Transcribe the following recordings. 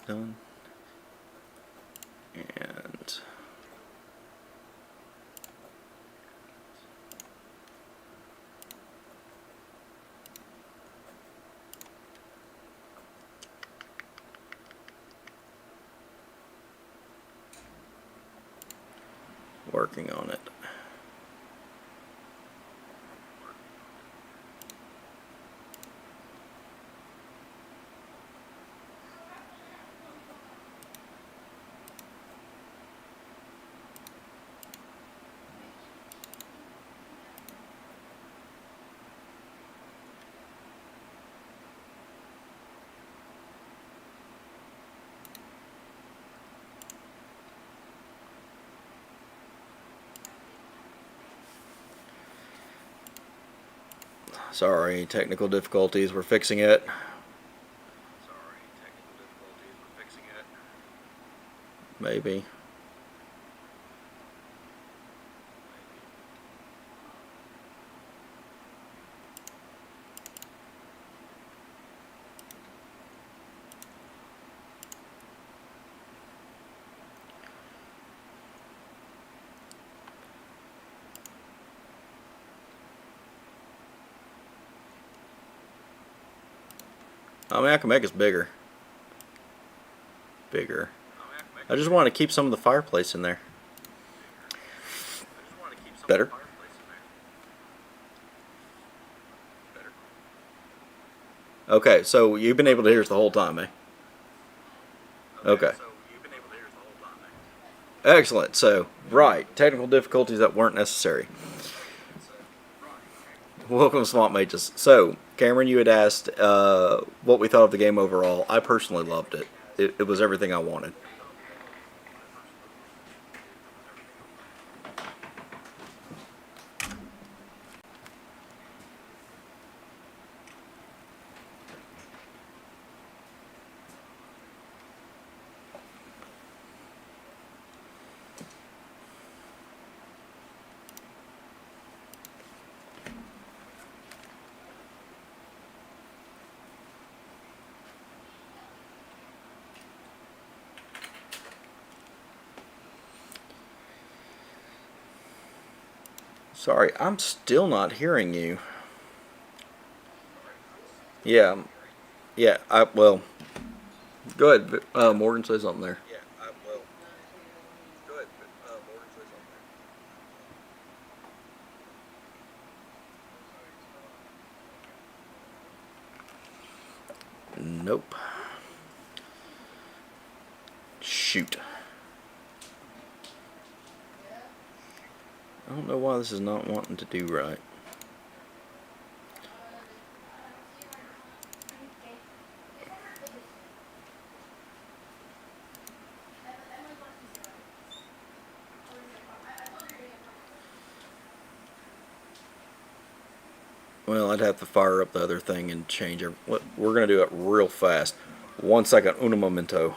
done. And working on it. Sorry, technical difficulties. We're fixing it. Maybe. I mean, I can make this bigger. Bigger. I just want to keep some of the fireplace in there. Better. Okay, so you've been able to hear us the whole time, eh? Okay. Excellent. So, right, technical difficulties that weren't necessary. Welcome, Swamp Mages. So, Cameron, you had asked what we thought of the game overall. I personally loved it. It was everything I wanted. Sorry, I'm still not hearing you. Yeah, yeah. Well, go ahead. Morgan, say something there. Nope. Shoot. I don't know why this is not wanting to do right. Well, I'd have to fire up the other thing and change it. We're going to do it real fast. 1 second, un momento.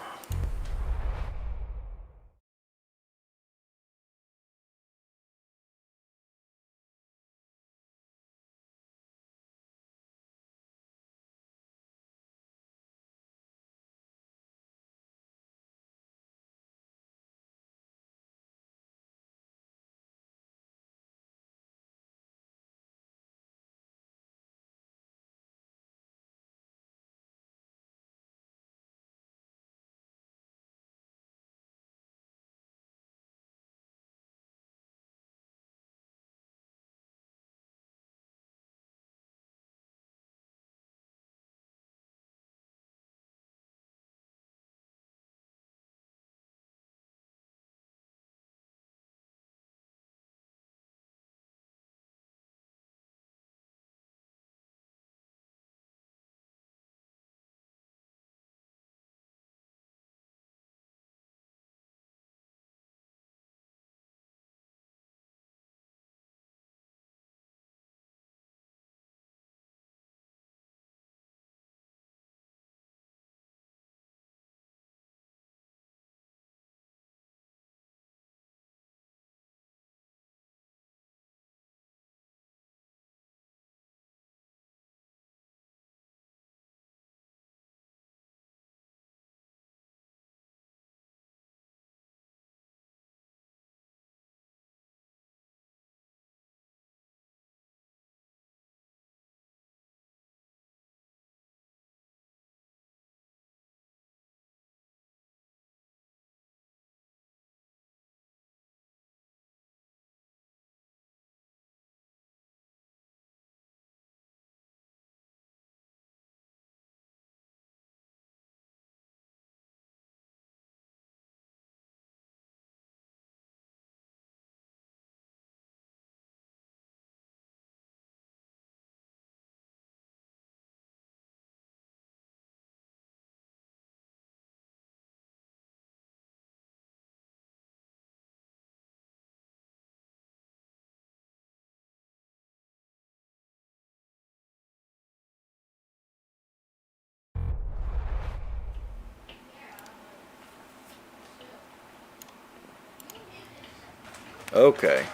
Okay,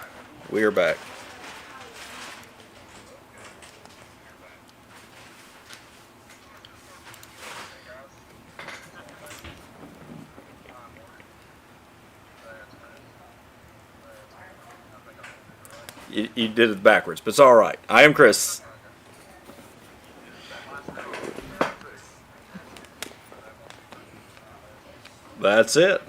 we are back. You did it backwards, but it's all right. I am Chris. That's it.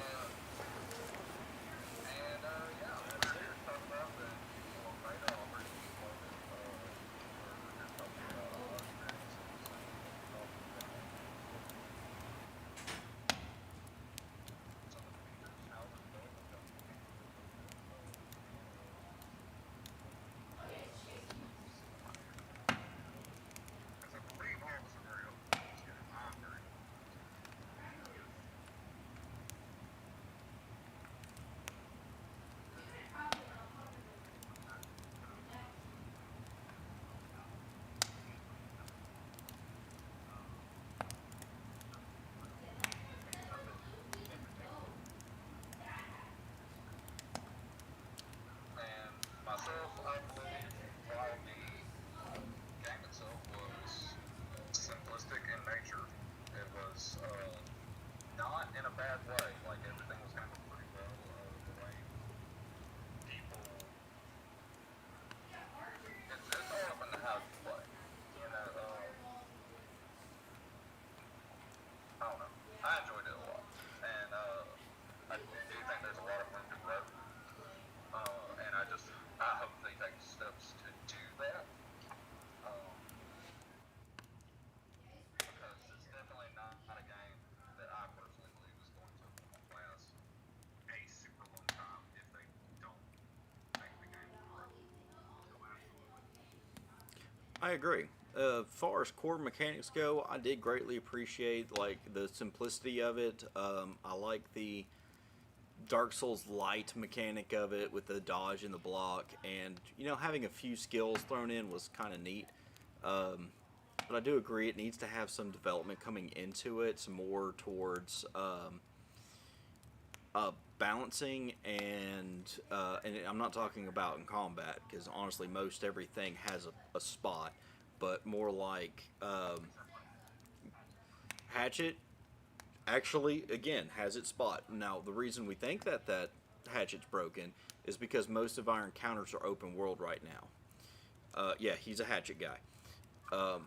I agree. Far as core mechanics go, I did greatly appreciate like the simplicity of it. I like the Dark Souls light mechanic of it with the dodge and the block, and having a few skills thrown in was kind of neat. Um, but I do agree it needs to have some development coming into it, some more towards balancing and I'm not talking about in combat because honestly most everything has a spot, but more like Hatchet actually again has its spot. Now the reason we think that Hatchet's broken is because most of our encounters are open world right now. Yeah, he's a Hatchet guy. Um,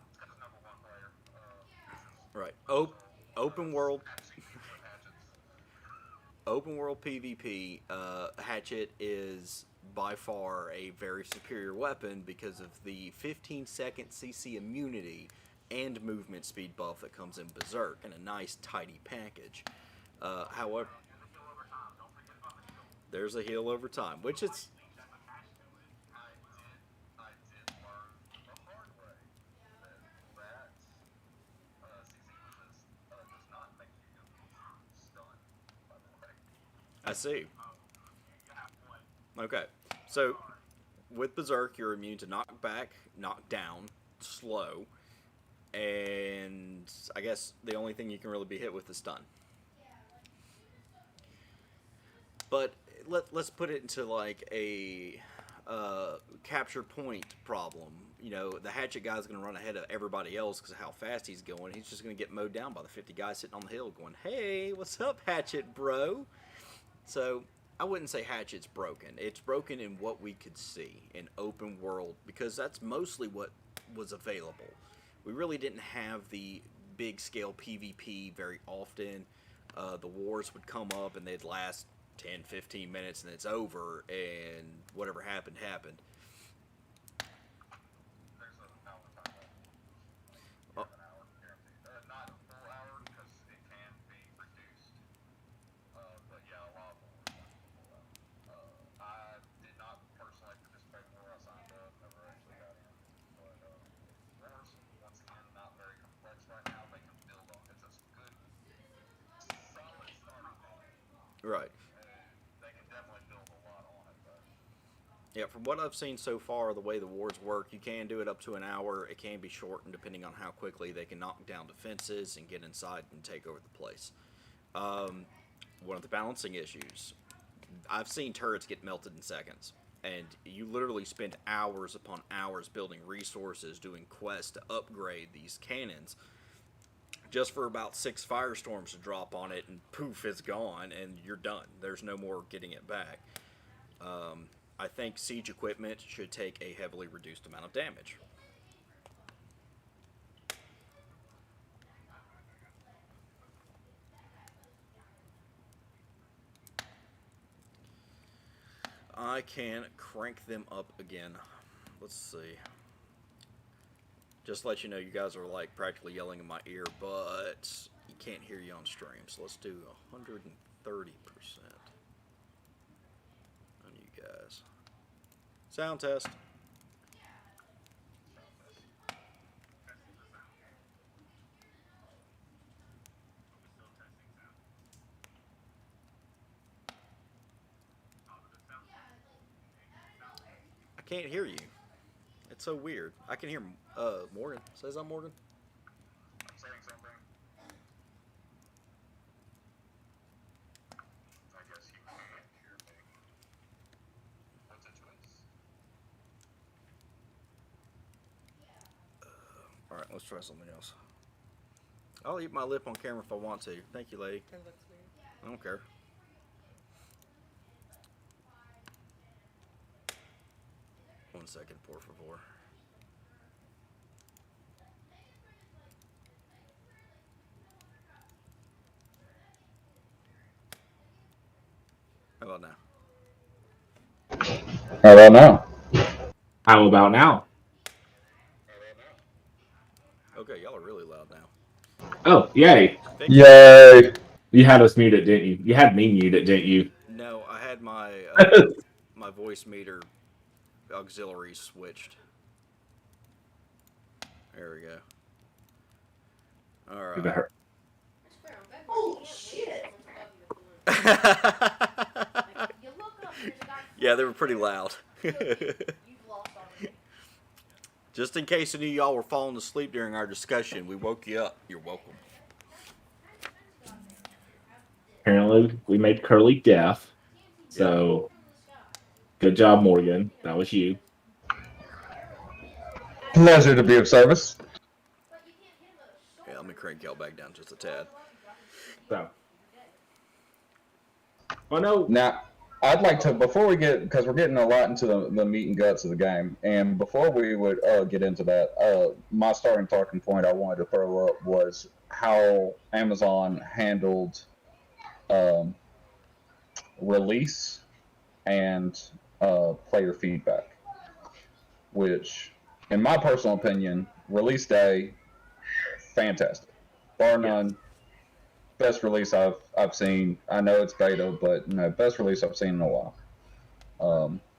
right. Open world open world PvP, Hatchet is by far a very superior weapon because of the 15-second CC immunity and movement speed buff that comes in Berserk in a nice tidy package. However, there's a heal over time, which is I see. Okay, so with Berserk, you're immune to knockback, knockdown, slow, and I guess the only thing you can really be hit with is stun. But let's put it into like a capture point problem. The hatchet guy's going to run ahead of everybody else because of how fast he's going. He's just going to get mowed down by the 50 guys sitting on the hill going, hey, what's up, Hatchet, bro? So I wouldn't say Hatchet's broken. It's broken in what we could see in open world because that's mostly what was available. We really didn't have the big scale PvP very often. The wars would come up and they'd last 10, 15 minutes and it's over, and whatever happened, happened. Uh, right. Yeah, from what I've seen so far, the way the wars work, you can do it up to an hour. It can be shortened depending on how quickly they can knock down defenses and get inside and take over the place. Um, One of the balancing issues. I've seen turrets get melted in seconds, and you literally spend hours upon hours building resources, doing quests to upgrade these cannons, just for about 6 firestorms to drop on it, and poof, it's gone, and you're done. There's no more getting it back. I think siege equipment should take a heavily reduced amount of damage. I can crank them up again. Let's see. Just to let you know, you guys are like practically yelling in my ear, but you can't hear you on stream. So let's do 130% on you guys. Sound test. I can't hear you. It's so weird. I can hear Morgan. Says I'm Morgan. I'm saying something. I guess you can't hear me. What's a choice? Alright, let's try something else. I'll eat my lip on camera if I want to. Thank you, lady. That looks weird. I don't care. One second, por favor. How about now? How about now? How about now? Okay, y'all are really loud now. Oh, yay. Yay! You had us muted, didn't you? You had me muted, didn't you? No, I had my my voice meter auxiliary switched. There we go. All right. Oh shit! Yeah, they were pretty loud. Just in case any of y'all were falling asleep during our discussion, we woke you up. You're welcome. Apparently, we made Curly deaf. So, good job, Morgan. That was you. Pleasure to be of service. Yeah, let me crank y'all back down just a tad. So, well, no. Now, I'd like to, before we get, because we're getting a lot into the meat and guts of the game, and before we would get into that, my starting talking point I wanted to throw up was how Amazon handled release and player feedback, which, in my personal opinion, release day, fantastic, bar none. Best release I've seen. I know it's beta, but no, best release I've seen in a while.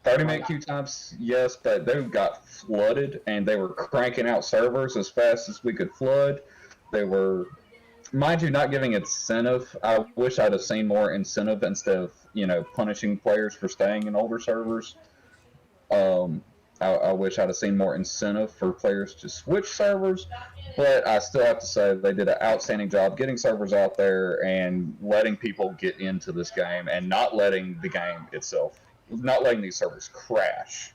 30-minute queue times, yes, but they got flooded, and they were cranking out servers as fast as we could flood. They were, mind you, not giving incentive. I wish I'd have seen more incentive instead of punishing players for staying in older servers. I wish I'd have seen more incentive for players to switch servers, but I still have to say they did an outstanding job getting servers out there and letting people get into this game and not letting the game itself, not letting these servers crash.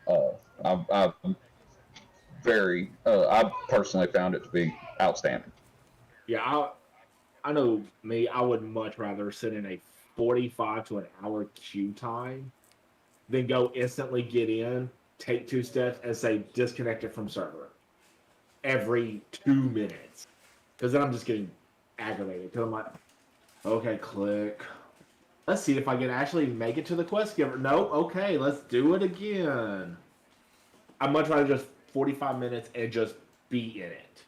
I personally found it to be outstanding. Yeah, I know me. I would much rather sit in a 45 to an hour queue time than go instantly get in, take 2 steps, and say disconnect it from server every 2 minutes. Because then I'm just getting aggravated. Because I'm like, okay, click. Let's see if I can actually make it to the quest giver. Nope, okay, let's do it again. I'd much rather just 45 minutes and just be in it.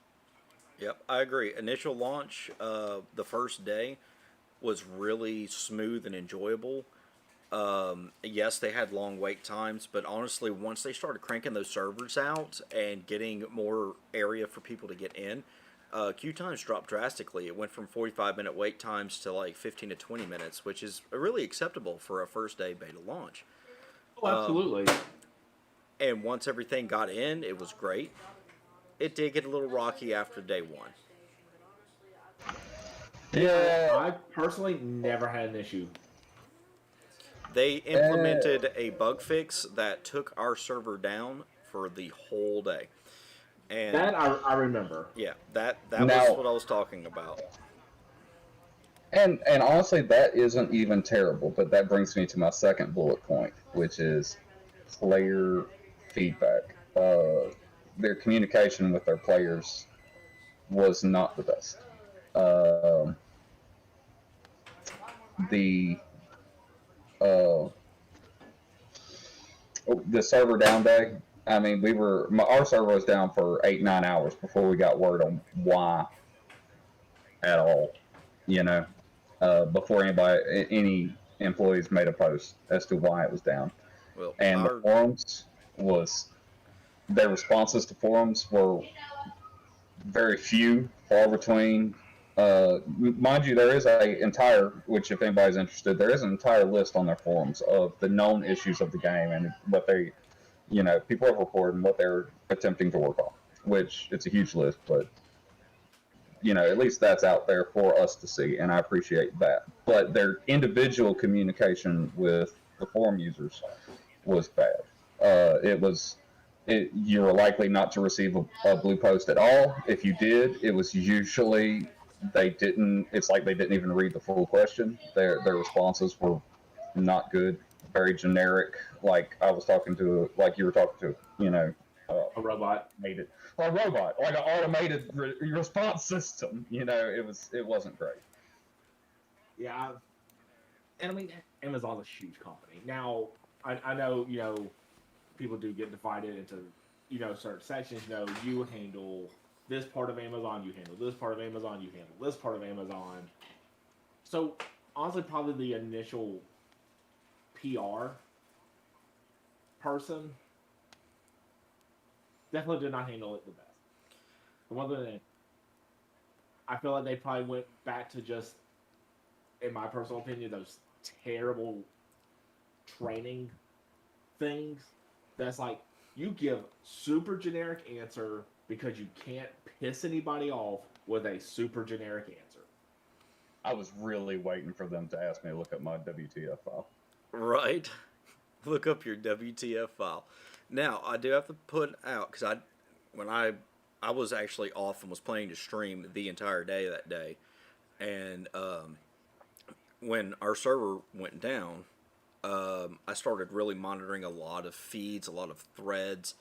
Yep, I agree. Initial launch, the first day, was really smooth and enjoyable. Yes, they had long wait times, but honestly, once they started cranking those servers out and getting more area for people to get in, queue times dropped drastically. It went from 45-minute wait times to like 15 to 20 minutes, which is really acceptable for a first day beta launch. Oh, absolutely. And once everything got in, it was great. It did get a little rocky after day one. Yeah, I personally never had an issue. They implemented a bug fix that took our server down for the whole day. And That I remember. yeah, that was Now, what I was talking about. and honestly, that isn't even terrible. But that brings me to my second bullet point, which is player feedback. Their communication with their players was not the best. Um, the uh, the server down day. I mean, our server was down for 8 9 hours before we got word on why at all. You know, before any employees made a post as to why it was down, Well, and the our forums was their responses to forums were very few, far between. Mind you, there is a entire, which if anybody's interested, there is an entire list on their forums of the known issues of the game and what they, people have reported and what they're attempting to work on. Which it's a huge list, but at least that's out there for us to see, and I appreciate that. But their individual communication with the forum users was bad. It was you were likely not to receive a blue post at all. If you did, it was usually they didn't. It's like they didn't even read the full question. Their responses were not good, very generic. Like I was talking to, like you were talking to, A robot. made it a robot, like an automated response system. It wasn't great. Yeah, and I mean, Amazon's a huge company. Now, I know, people do get divided into, certain sections. You handle this part of Amazon, you handle this part of Amazon, you handle this part of Amazon. So, honestly, probably the initial PR person definitely did not handle it the best. The one that I feel like they probably went back to just, in my personal opinion, those terrible training things. That's like you give super generic answer because you can't piss anybody off with a super generic answer. I was really waiting for them to ask me to look up my WTF file. right. Look up your WTF file. Now I do have to put out because when I was actually off and was planning to stream the entire day that day, and when our server went down, I started really monitoring a lot of feeds, a lot of threads,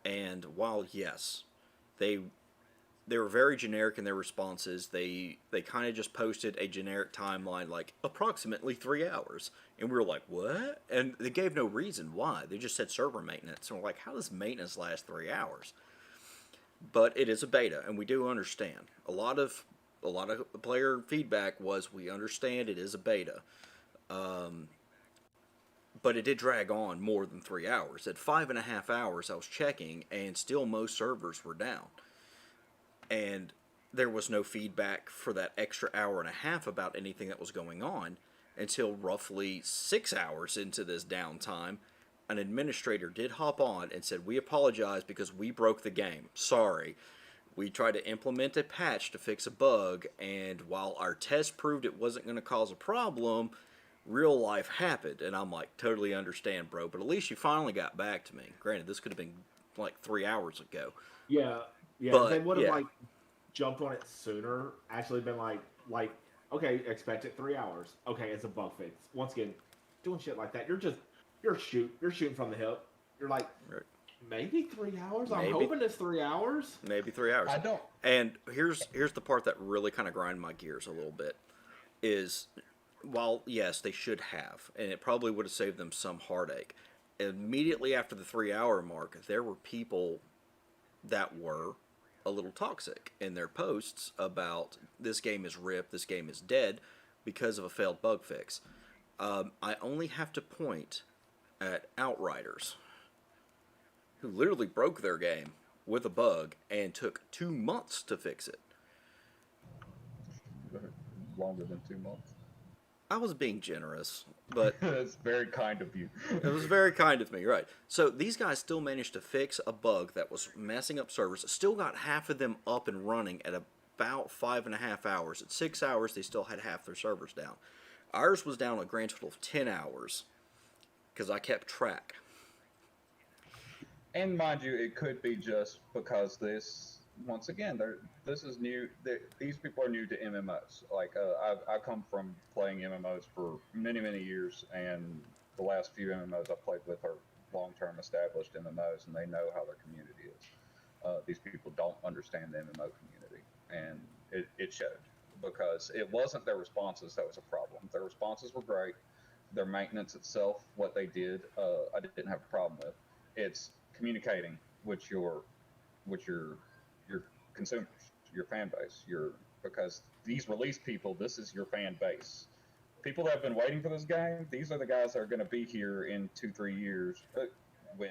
and while yes, they were very generic in their responses. They kind of just posted a generic timeline like approximately 3 hours, and we were like, what? And they gave no reason why. They just said server maintenance, and we're like, how does maintenance last 3 hours? But it is a beta, and we do understand. A lot of player feedback was we understand it is a beta. But it did drag on more than 3 hours. At 5.5 hours, I was checking, and still most servers were down. And there was no feedback for that extra hour and a half about anything that was going on until roughly 6 hours into this downtime. An administrator did hop on and said, we apologize because we broke the game. Sorry. We tried to implement a patch to fix a bug, and while our test proved it wasn't going to cause a problem, real life happened. And I'm like, totally understand, bro, but at least you finally got back to me. Granted, this could have been like 3 hours ago. Yeah, But, if they would have yeah. like jumped on it sooner, actually been like, okay, expect it 3 hours. Okay, it's a bug fix. Once again, doing shit like that, you're shooting from the hip. You're like, maybe 3 hours. Maybe. I'm hoping it's 3 hours. Maybe 3 hours. I don't. And here's the part that really kind of grind my gears a little bit is while yes they should have, and it probably would have saved them some heartache. Immediately after the 3 hour mark, there were people that were a little toxic in their posts about this game is ripped, this game is dead because of a failed bug fix. I only have to point at Outriders, who literally broke their game with a bug and took 2 months to fix it. Longer than 2 months. I was being generous, but That's very kind of you. it was very kind of me, right? So these guys still managed to fix a bug that was messing up servers. Still got half of them up and running at about 5.5 hours. At 6 hours, they still had half their servers down. Ours was down a grand total of 10 hours. because I kept track. And mind you, it could be just because this, once again, this is new. These people are new to MMOs. Like, I come from playing MMOs for many, many years, and the last few MMOs I've played with are long-term established MMOs, and they know how their community is. These people don't understand the MMO community, and it showed because it wasn't their responses that was a problem. Their responses were great. Their maintenance itself, what they did, I didn't have a problem with. It's communicating with your consumers, your fan base, because these release people, this is your fan base. People that have been waiting for this game, these are the guys that are going to be here in 2-3 years when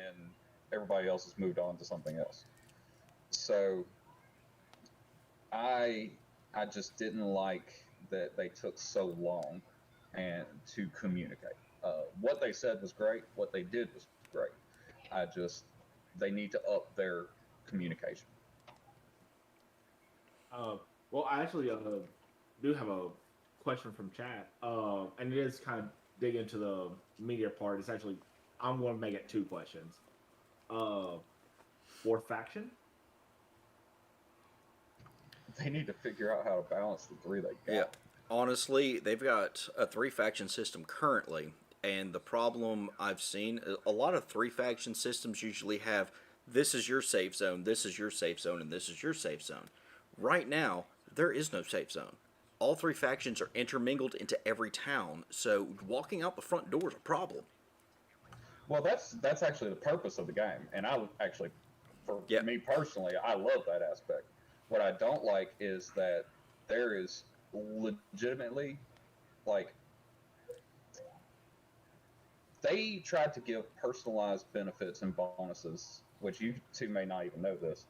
everybody else has moved on to something else. So I I just didn't like that they took so long and to communicate. What they said was great. What they did was great. I just they need to up their communication. Uh, well, I actually do have a question from chat, and it is kind of dig into the media part. It's actually I'm going to make it two questions. Uh, for faction, They need to figure out how to balance the three they got. Yeah. Honestly, they've got a 3 faction system currently, and the problem I've seen, a lot of 3 faction systems usually have this is your safe zone, this is your safe zone, and this is your safe zone. Right now, there is no safe zone. All 3 factions are intermingled into every town, so walking out the front door is a problem. Well, that's actually the purpose of the game, and I actually, for Yeah. me personally, I love that aspect. What I don't like is that there is legitimately like they tried to give personalized benefits and bonuses, which you two may not even know this,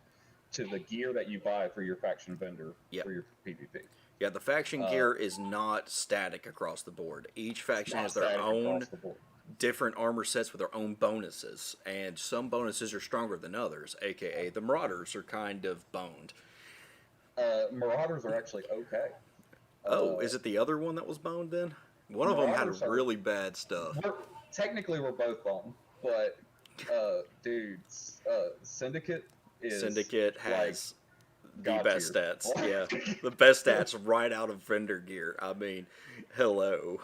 to the gear that you buy through your faction vendor Yep. for your PvP. Yeah, the faction gear is not static across the board. Each faction Not has their static own across the board. different armor sets with their own bonuses, and some bonuses are stronger than others, aka the Marauders are kind of boned. Marauders are actually okay. Oh, is it the other one that was boned then? One of them had Marauders are- really bad stuff. Technically, we're both on, but dudes, Syndicate is Syndicate has the God best tier. stats. Yeah, the best stats right out of vendor gear. I mean, hello.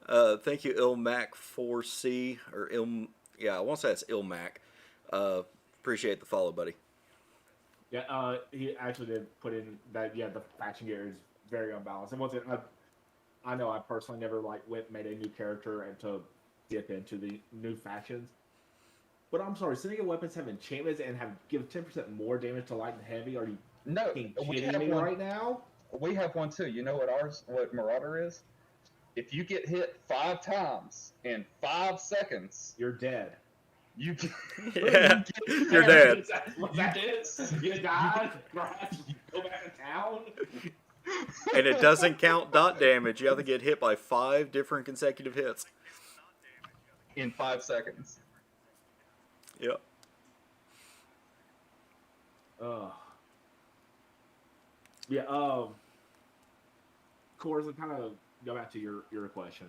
Thank you, Ilmac4C or Yeah, I want to say it's Ilmac. Appreciate the follow, buddy. yeah, he actually did put in that. Yeah, the faction gear is very unbalanced. And once it, I know I personally never made a new character and to dip into the new factions. But I'm sorry, Syndicate weapons have enchantments and give 10% more damage to light and heavy. Are you No, fucking we kidding have me one. right now? We have one too. You know what Marauder is? If you get hit 5 times in 5 seconds, You're dead. you get, Yeah, you're dead. That's what that is. You die, perhaps you go back to town. And it doesn't count dot damage. You have to get hit by 5 different consecutive hits. in 5 seconds. Yep. Yeah, Cores, to kind of go back to your question.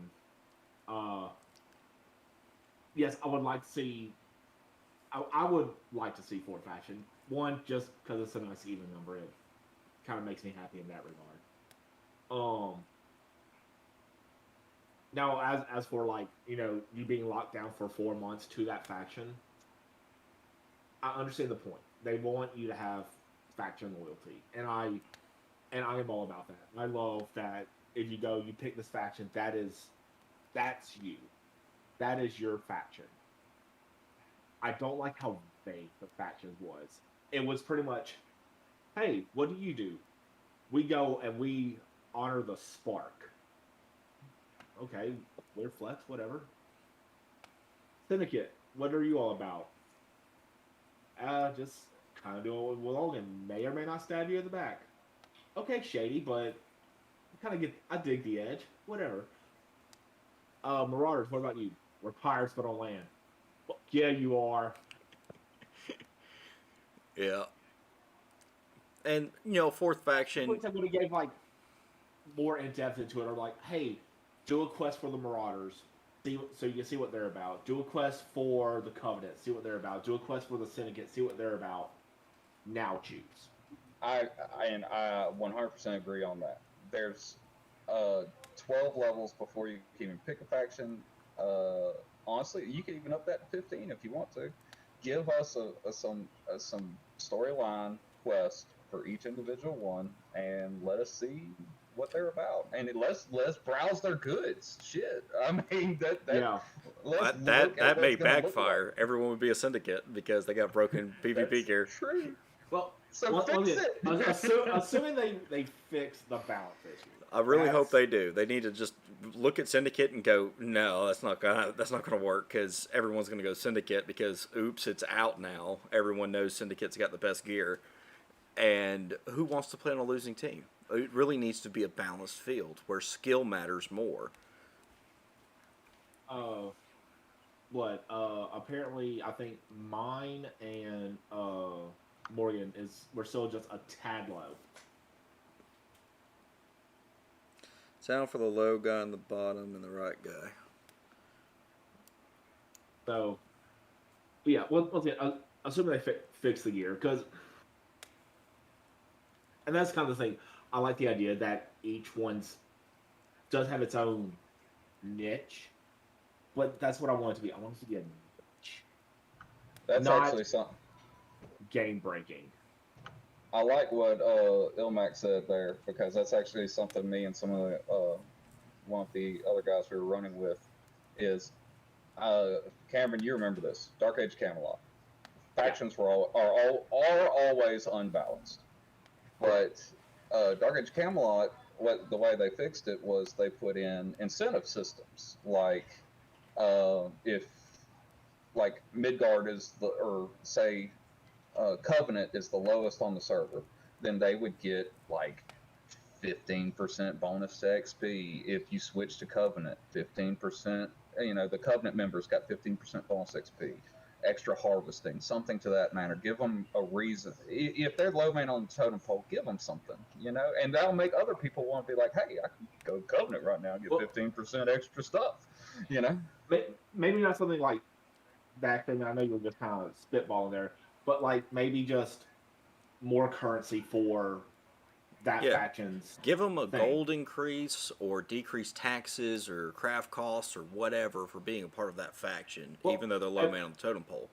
Yes, I would like to see. I would like to see 4 faction. One, just because it's a nice even number. It kind of makes me happy in that regard. Now, as for you being locked down for 4 months to that faction, I understand the point. They want you to have faction loyalty, and I am all about that. I love that if you go, you pick this faction. That's you. That is your faction. I don't like how vague the faction was. It was pretty much, hey, what do you do? We go and we honor the spark. Okay, we're flex, whatever. Syndicate, what are you all about? Just kind of doing what we will and may or may not stab you in the back. Okay, shady, but I dig the edge. Whatever. Marauders, what about you? We're pirates, but on land. Well, yeah, you are. Yeah. And, 4th faction. Would have gave more in depth into it, or hey, Do a quest for the Marauders, so you can see what they're about. Do a quest for the Covenant, see what they're about. Do a quest for the Syndicate, see what they're about. Now choose. I 100% agree on that. There's 12 levels before you can even pick a faction. Honestly, you can even up that to 15 if you want to. Give us some storyline quest for each individual one, and let us see what they're about, and let's browse their goods. Shit, I mean Yeah. let's That look at may what's gonna look backfire. like. Everyone would be a syndicate because they got broken PvP That's gear. true. Well, So fix it. assuming they fix the balance issue. I really hope they do. They need to just look at Syndicate and go, no, that's not gonna work, because everyone's gonna go Syndicate because oops, it's out now. Everyone knows Syndicate's got the best gear, and who wants to play on a losing team? It really needs to be a balanced field where skill matters more. Apparently I think mine and Morgan we're still just a tad low. Sound for the low guy on the bottom and the right guy. So, yeah, once again, assuming they fix the gear, and that's kind of the thing. I like the idea that each one's does have its own niche, but that's what I want it to be. I want it to be a niche, That's not actually something. game breaking. I like what Ilmac said there, because that's actually something me and some of the one of the other guys we were running with is Cameron. You remember this? Dark Age Camelot factions are always unbalanced, but Dark Age Camelot, the way they fixed it was they put in incentive systems, like if like Midgard is or say Covenant is the lowest on the server, then they would get like 15% bonus to XP. If you switch to Covenant, 15%. The Covenant members got 15% bonus XP. Extra harvesting, something to that manner. Give them a reason. If they're low main on the totem pole, give them something, and that'll make other people want to be like, hey, I can go Covenant right now and get 15% extra stuff, Maybe not something like that thing. I know you were just kind of spitballing there, but like maybe just more currency for that faction's Give them a thing. gold increase or decreased taxes or craft costs or whatever for being a part of that faction, even though they're low man on the totem pole.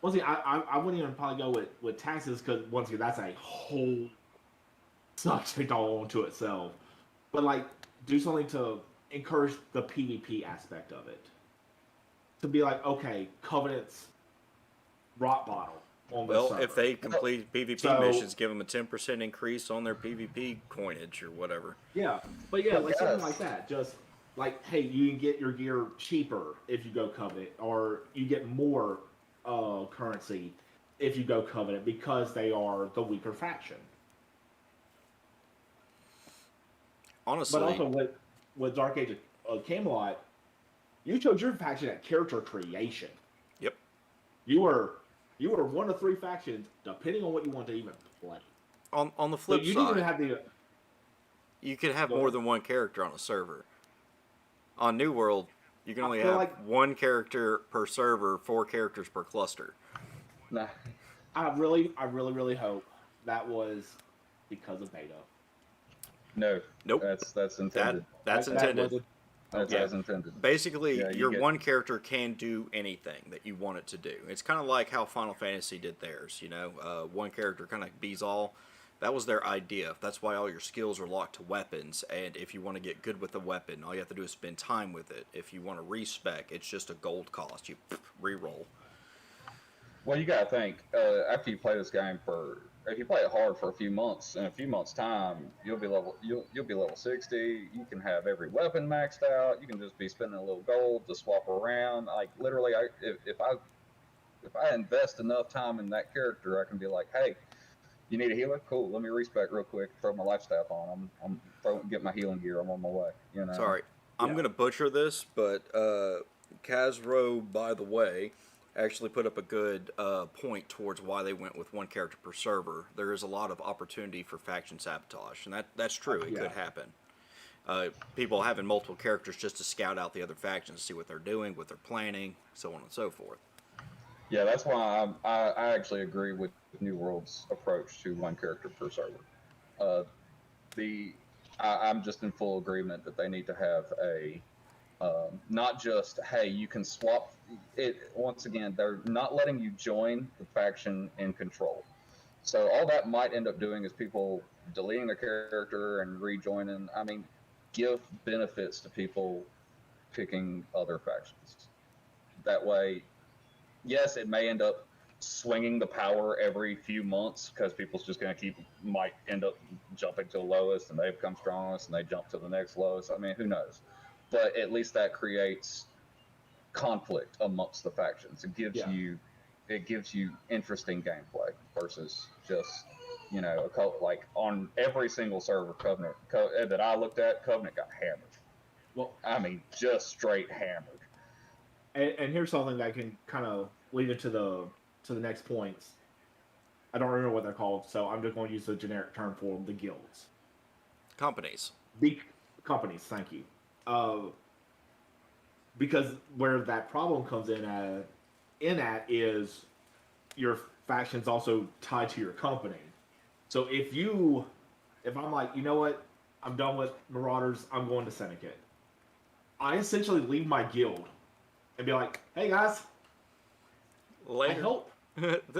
Well, see, I wouldn't even probably go with taxes, because once again, that's a whole subject all onto itself. But like, do something to encourage the PvP aspect of it. To be like, okay, Covenant's rock bottle. Well, if they complete PvP missions, give them a 10% increase on their PvP coinage or whatever. Yeah, but yeah, like something like that. Just like, hey, you can get your gear cheaper if you go Covenant, or you get more currency if you go Covenant, because they are the weaker faction. Honestly, but also with Dark Age of Camelot, you chose your faction at character creation. Yep. You were one of three factions, depending on what you want to even play. On the flip you side, didn't have the. You could have more than one character on a server. On New World, you can only have one character per server, 4 characters per cluster. Nah. I really hope that was because of beta. No. Nope. That's intended. That's intended. That's as intended. Basically, your one character can do anything that you want it to do. It's kind of like how Final Fantasy did theirs. One character kind of bees all. That was their idea. That's why all your skills are locked to weapons. And if you want to get good with the weapon, all you have to do is spend time with it. If you want to respec, it's just a gold cost. You re-roll. Well, you gotta think. After you play this game if you play it hard for a few months, in a few months' time, you'll be level 60. You can have every weapon maxed out. You can just be spending a little gold to swap around. Like literally, if I invest enough time in that character, I can be like, hey, you need a healer? Cool. Let me respec real quick. Throw my life staff on. Get my healing gear. I'm on my way. Sorry, I'm gonna butcher this, but Kazro, by the way, actually put up a good point towards why they went with one character per server. There is a lot of opportunity for faction sabotage, and that's true. It could happen. People having multiple characters just to scout out the other factions, see what they're doing, what they're planning, so on and so forth. Yeah, that's why I actually agree with New World's approach to one character per server. Uh, I'm just in full agreement that they need to have a not just, hey, you can swap it. Once again, they're not letting you join the faction in control. So all that might end up doing is people deleting their character and rejoining. I mean, give benefits to people picking other factions. That way, yes, it may end up swinging the power every few months because people's just going to might end up jumping to the lowest and they become strongest and they jump to the next lowest. I mean, who knows? But at least that creates conflict amongst the factions. It gives you interesting gameplay versus just like on every single server that I looked at, Covenant got hammered. Well, I mean, just straight hammered. and here's something that can kind of lead into the next points. I don't remember what they're called, so I'm just going to use the generic term for them, the guilds. Companies. The companies, thank you. Because where that problem comes in at is your faction's also tied to your company. So if I'm like, you know what, I'm done with Marauders, I'm going to Syndicate. I essentially leave my guild and be like, hey guys, Later. I help.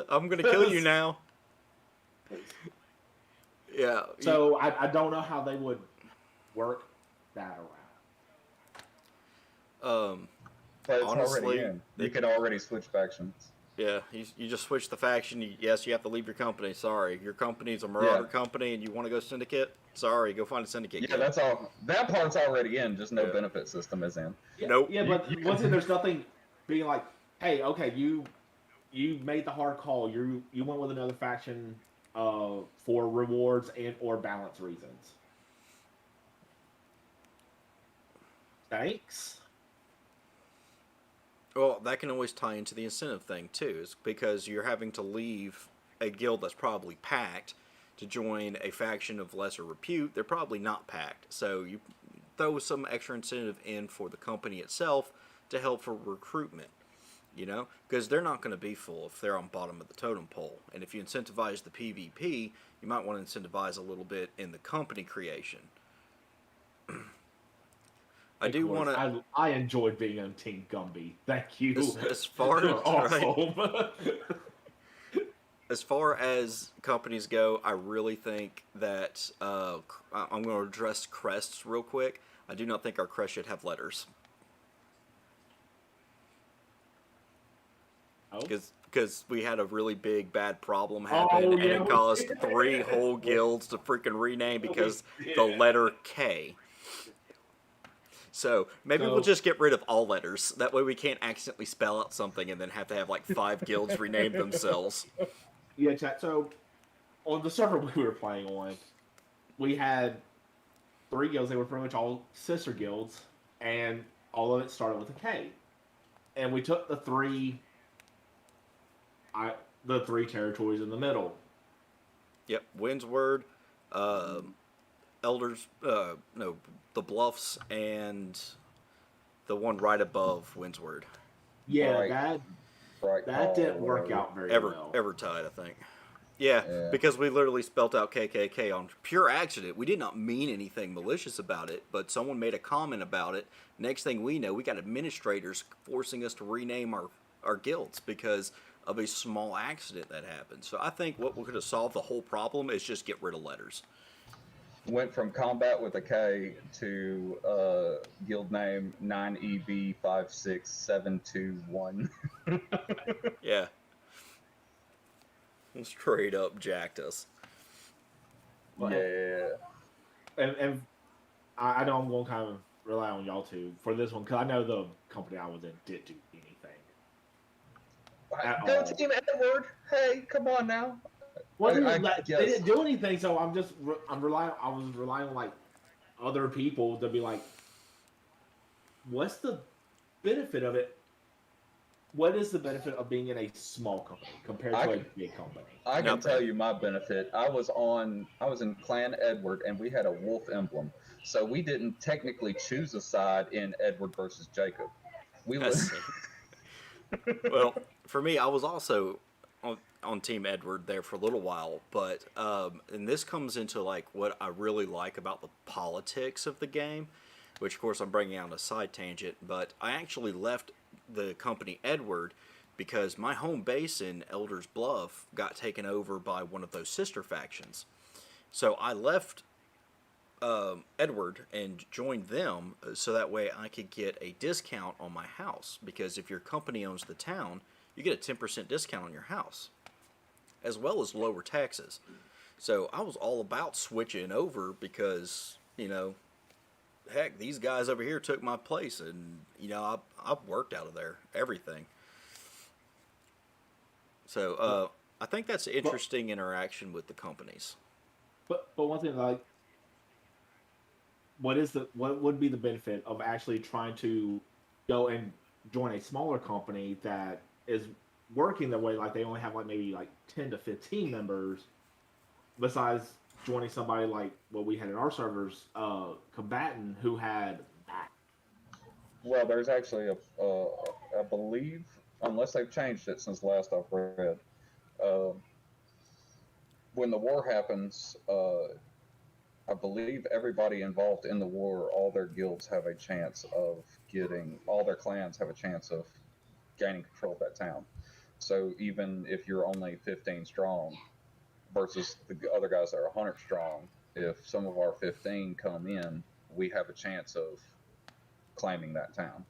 I'm gonna kill you now. Yeah. So I don't know how they would work that around. But it's Honestly, already in. You could already switch factions. Yeah, you just switch the faction. Yes, you have to leave your company. Sorry, your company's a Marauder company, and you want to go Syndicate. Sorry, go find a Syndicate. Yeah, that's all. That part's already in. Just no benefit system is in. Yeah, Nope. Yeah, but once again, there's nothing being like, hey, okay, you made the hard call. You went with another faction for rewards and or balance reasons. Thanks. Well, that can always tie into the incentive thing too, is because you're having to leave a guild that's probably packed to join a faction of lesser repute. They're probably not packed, so you throw some extra incentive in for the company itself to help for recruitment. Because they're not going to be full if they're on bottom of the totem pole. And if you incentivize the PvP, you might want to incentivize a little bit in the company creation. I do want to. I enjoyed being on Team Gumby. Thank you. As far as awesome. As far as companies go, I really think that I'm going to address crests real quick. I do not think our crest should have letters. Because we had a really big bad problem happen, and it caused 3 whole guilds to freaking rename because the letter K. So maybe we'll just get rid of all letters. That way we can't accidentally spell out something and then have to have like 5 guilds rename themselves. Yeah, chat. So on the server we were playing on, we had 3 guilds. They were pretty much all sister guilds, and all of it started with a K. And we took the three territories in the middle. Yep, Windsward, Elders, the Bluffs, and the one right above Windsward. Yeah, that didn't work out very well. Evertide, I think. Yeah, because we literally spelt out KKK on pure accident. We did not mean anything malicious about it, but someone made a comment about it. Next thing we know, we got administrators forcing us to rename our guilds because of a small accident that happened. So I think what we're going to solve the whole problem is just get rid of letters. Went from combat with a K to guild name 9EB56721. Yeah. Straight up jacked us. Yeah. And I know I'm going to kind of rely on y'all two for this one, because I know the company I was in didn't do anything. Go Team Edward! Hey, come on now. Well, they didn't do anything, so I was relying on like other people to be like, what's the benefit of it? What is the benefit of being in a small company compared to a big company? I can tell you my benefit. I was in Clan Edward, and we had a wolf emblem. So we didn't technically choose a side in Edward versus Jacob. We I was see. Well, for me, I was also on Team Edward there for a little while, but and this comes into like what I really like about the politics of the game, which of course I'm bringing out a side tangent, but I actually left the company Edward because my home base in Elder's Bluff got taken over by one of those sister factions. So I left Edward and joined them so that way I could get a discount on my house. Because if your company owns the town, you get a 10% discount on your house, as well as lower taxes. So I was all about switching over because, heck, these guys over here took my place, and, I've worked out of there, everything. So I think that's an interesting interaction with the companies. But one thing, like, what would be the benefit of actually trying to go and join a smaller company that is working the way like they only have like maybe like 10 to 15 members, besides joining somebody like what we had in our servers, combatant, who had that. well, there's actually I believe, unless they've changed it since last I've read, uh, when the war happens, I believe everybody involved in the war, all their guilds have a chance of all their clans have a chance of gaining control of that town. So even if you're only 15 strong versus the other guys that are 100 strong, if some of our 15 come in, we have a chance of claiming that town.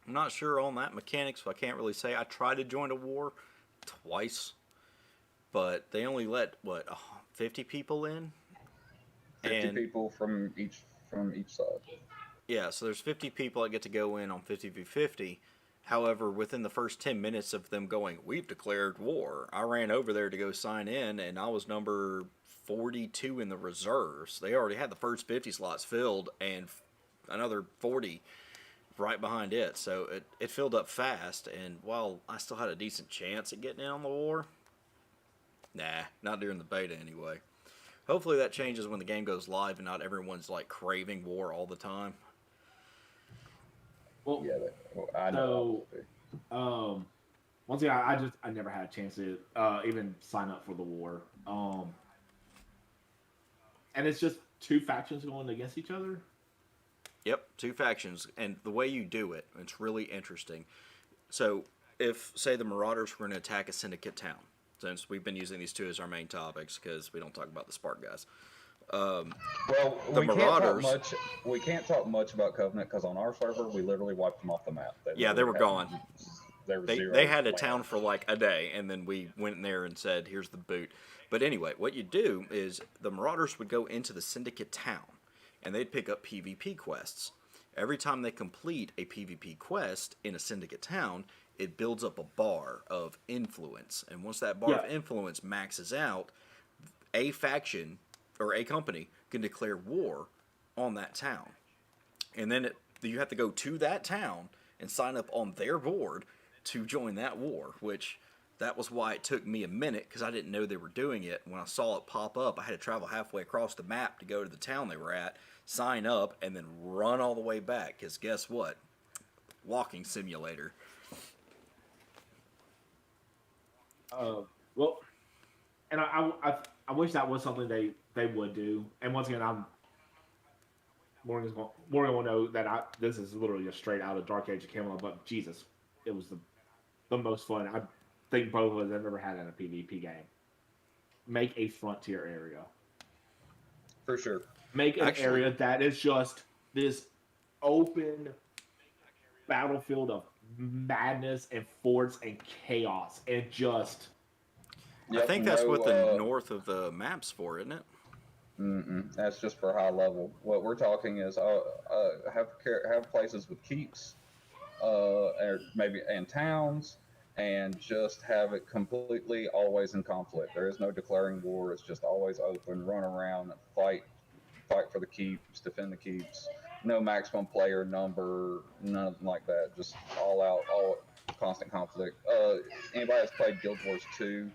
I'm not sure on that mechanics, so I can't really say. I tried to join a war twice, but they only let, 50 people in? 50 And people from each side. yeah, so there's 50 people that get to go in on 50v50. However, within the first 10 minutes of them going, we've declared war, I ran over there to go sign in, and I was number 42 in the reserves. They already had the first 50 slots filled, and another 40 right behind it. So it filled up fast, and while I still had a decent chance at getting in on the war, nah, not during the beta anyway. Hopefully that changes when the game goes live and not everyone's like craving war all the time. Well, Yeah, I know. once again, I never had a chance to even sign up for the war. And it's just two factions going against each other. Yep, two factions, and the way you do it, it's really interesting. So, if, say, the Marauders were going to attack a syndicate town, since we've been using these two as our main topics because we don't talk about the Spark guys. Well, The Marauders. We can't talk much about Covenant because on our server we literally wiped them off the map. They were gone. They had a town for like a day, and then we went in there and said, "Here's the boot." But anyway, what you do is the Marauders would go into the syndicate town, and they'd pick up PvP quests. Every time they complete a PvP quest in a syndicate town, it builds up a bar of influence, and once that bar of influence maxes out, a faction or a company can declare war on that town, and then you have to go to that town and sign up on their board to join that war, which that was why it took me a minute, because I didn't know they were doing it. When I saw it pop up, I had to travel halfway across the map to go to the town they were at, sign up, and then run all the way back, because guess what? Walking simulator. Well, and I wish that was something they would do. And once again, Morgan will know that this is literally just straight out of Dark Age of Camelot. But Jesus, it was the most fun I think both of us have ever had in a PvP game. Make a frontier area. For sure. Make an area that is just this open battlefield of madness and forts and chaos and just. I think that's what the north of the map's for, isn't it? That's just for high level. What we're talking is have places with keeps, or maybe and towns, and just have it completely always in conflict. There is no declaring war. It's just always open. Run around, fight for the keeps, defend the keeps. No maximum player number, nothing like that. Just all out, all constant conflict. Anybody that's played Guild Wars 2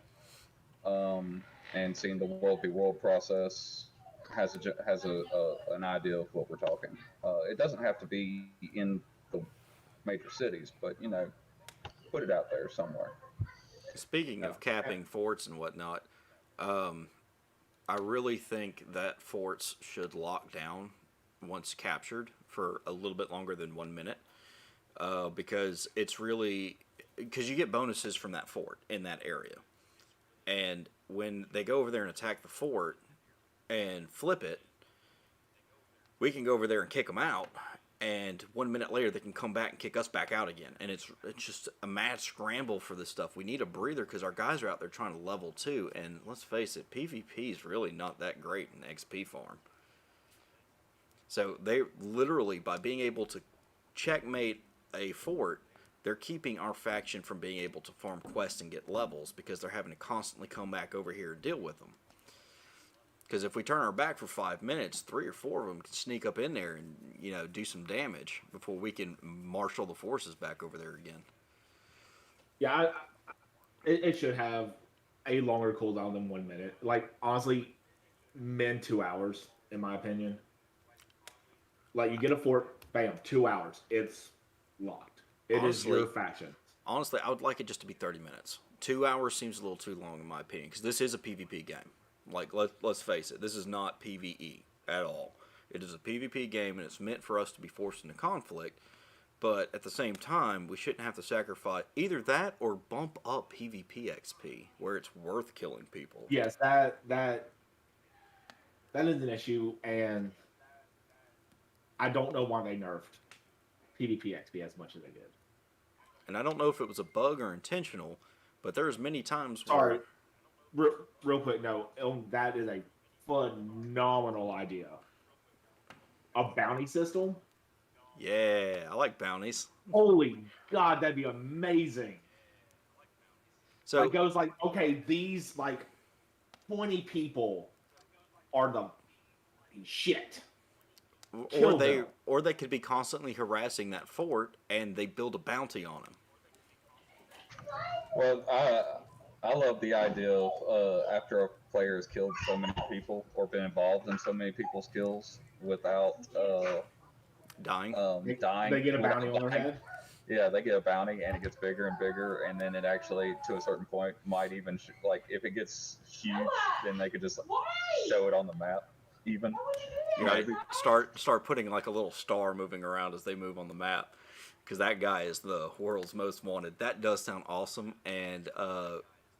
and seen the world be world process, has an idea of what we're talking. It doesn't have to be in the major cities, but put it out there somewhere. Speaking Yeah. of capping forts and whatnot, um, I really think that forts should lock down once captured for a little bit longer than 1 minute, because it's really because you get bonuses from that fort in that area, and when they go over there and attack the fort and flip it, we can go over there and kick them out, and 1 minute later they can come back and kick us back out again, and it's just a mad scramble for this stuff. We need a breather because our guys are out there trying to level too, and let's face it, PvP is really not that great in XP farm. So they literally, by being able to checkmate a fort, they're keeping our faction from being able to farm quests and get levels because they're having to constantly come back over here and deal with them. Because if we turn our back for 5 minutes, 3 or 4 of them can sneak up in there and do some damage before we can marshal the forces back over there again. Yeah, it should have a longer cooldown than 1 minute. Like honestly, 2 hours in my opinion. Like you get a fort, bam, 2 hours. It's locked. It is Honestly, your faction. Honestly, I would like it just to be 30 minutes. 2 hours seems a little too long in my opinion because this is a PvP game. Like, let's face it, this is not PvE at all. It is a PvP game, and it's meant for us to be forced into conflict. But at the same time, we shouldn't have to sacrifice either that or bump up PvP XP, where it's worth killing people. Yes, that is an issue, and I don't know why they nerfed PvP XP as much as they did. And I don't know if it was a bug or intentional, but there's many times Sorry, where... real quick, no, that is a phenomenal idea. A bounty system? Yeah, I like bounties. Holy God, that'd be amazing. So it goes like, okay, these 20 people are the shit. Or they could be constantly harassing that fort, and they build a bounty on them. Well, I love the idea of after a player has killed so many people or been involved in so many people's kills without Dying. dying. They get a bounty on their head. Yeah, they get a bounty, and it gets bigger and bigger, and then it actually, to a certain point, might even if it gets huge, then they could just show it on the map. Even Right. Start putting like a little star moving around as they move on the map, because that guy is the world's most wanted. That does sound awesome, and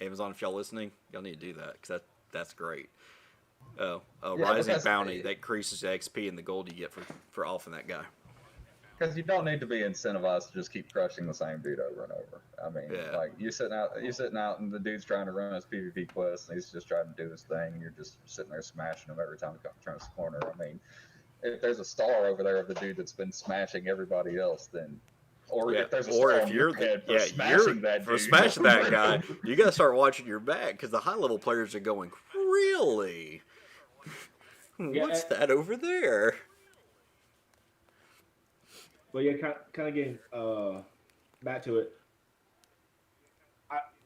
Amazon, if y'all listening, y'all need to do that because that's great. Rising bounty that increases the XP and the gold you get for offing that guy. Because you don't need to be incentivized to just keep crushing the same dude over and over. I mean, like you're sitting out, and the dude's trying to run his PvP quest, and he's just trying to do his thing, and you're just sitting there smashing him every time he comes around his corner. I mean, if there's a star over there of the dude that's been smashing everybody else, then, if there's a star on your head for smashing that guy, you gotta start watching your back because the high level players are going, really? What's that over there? But yeah, kind of getting back to it.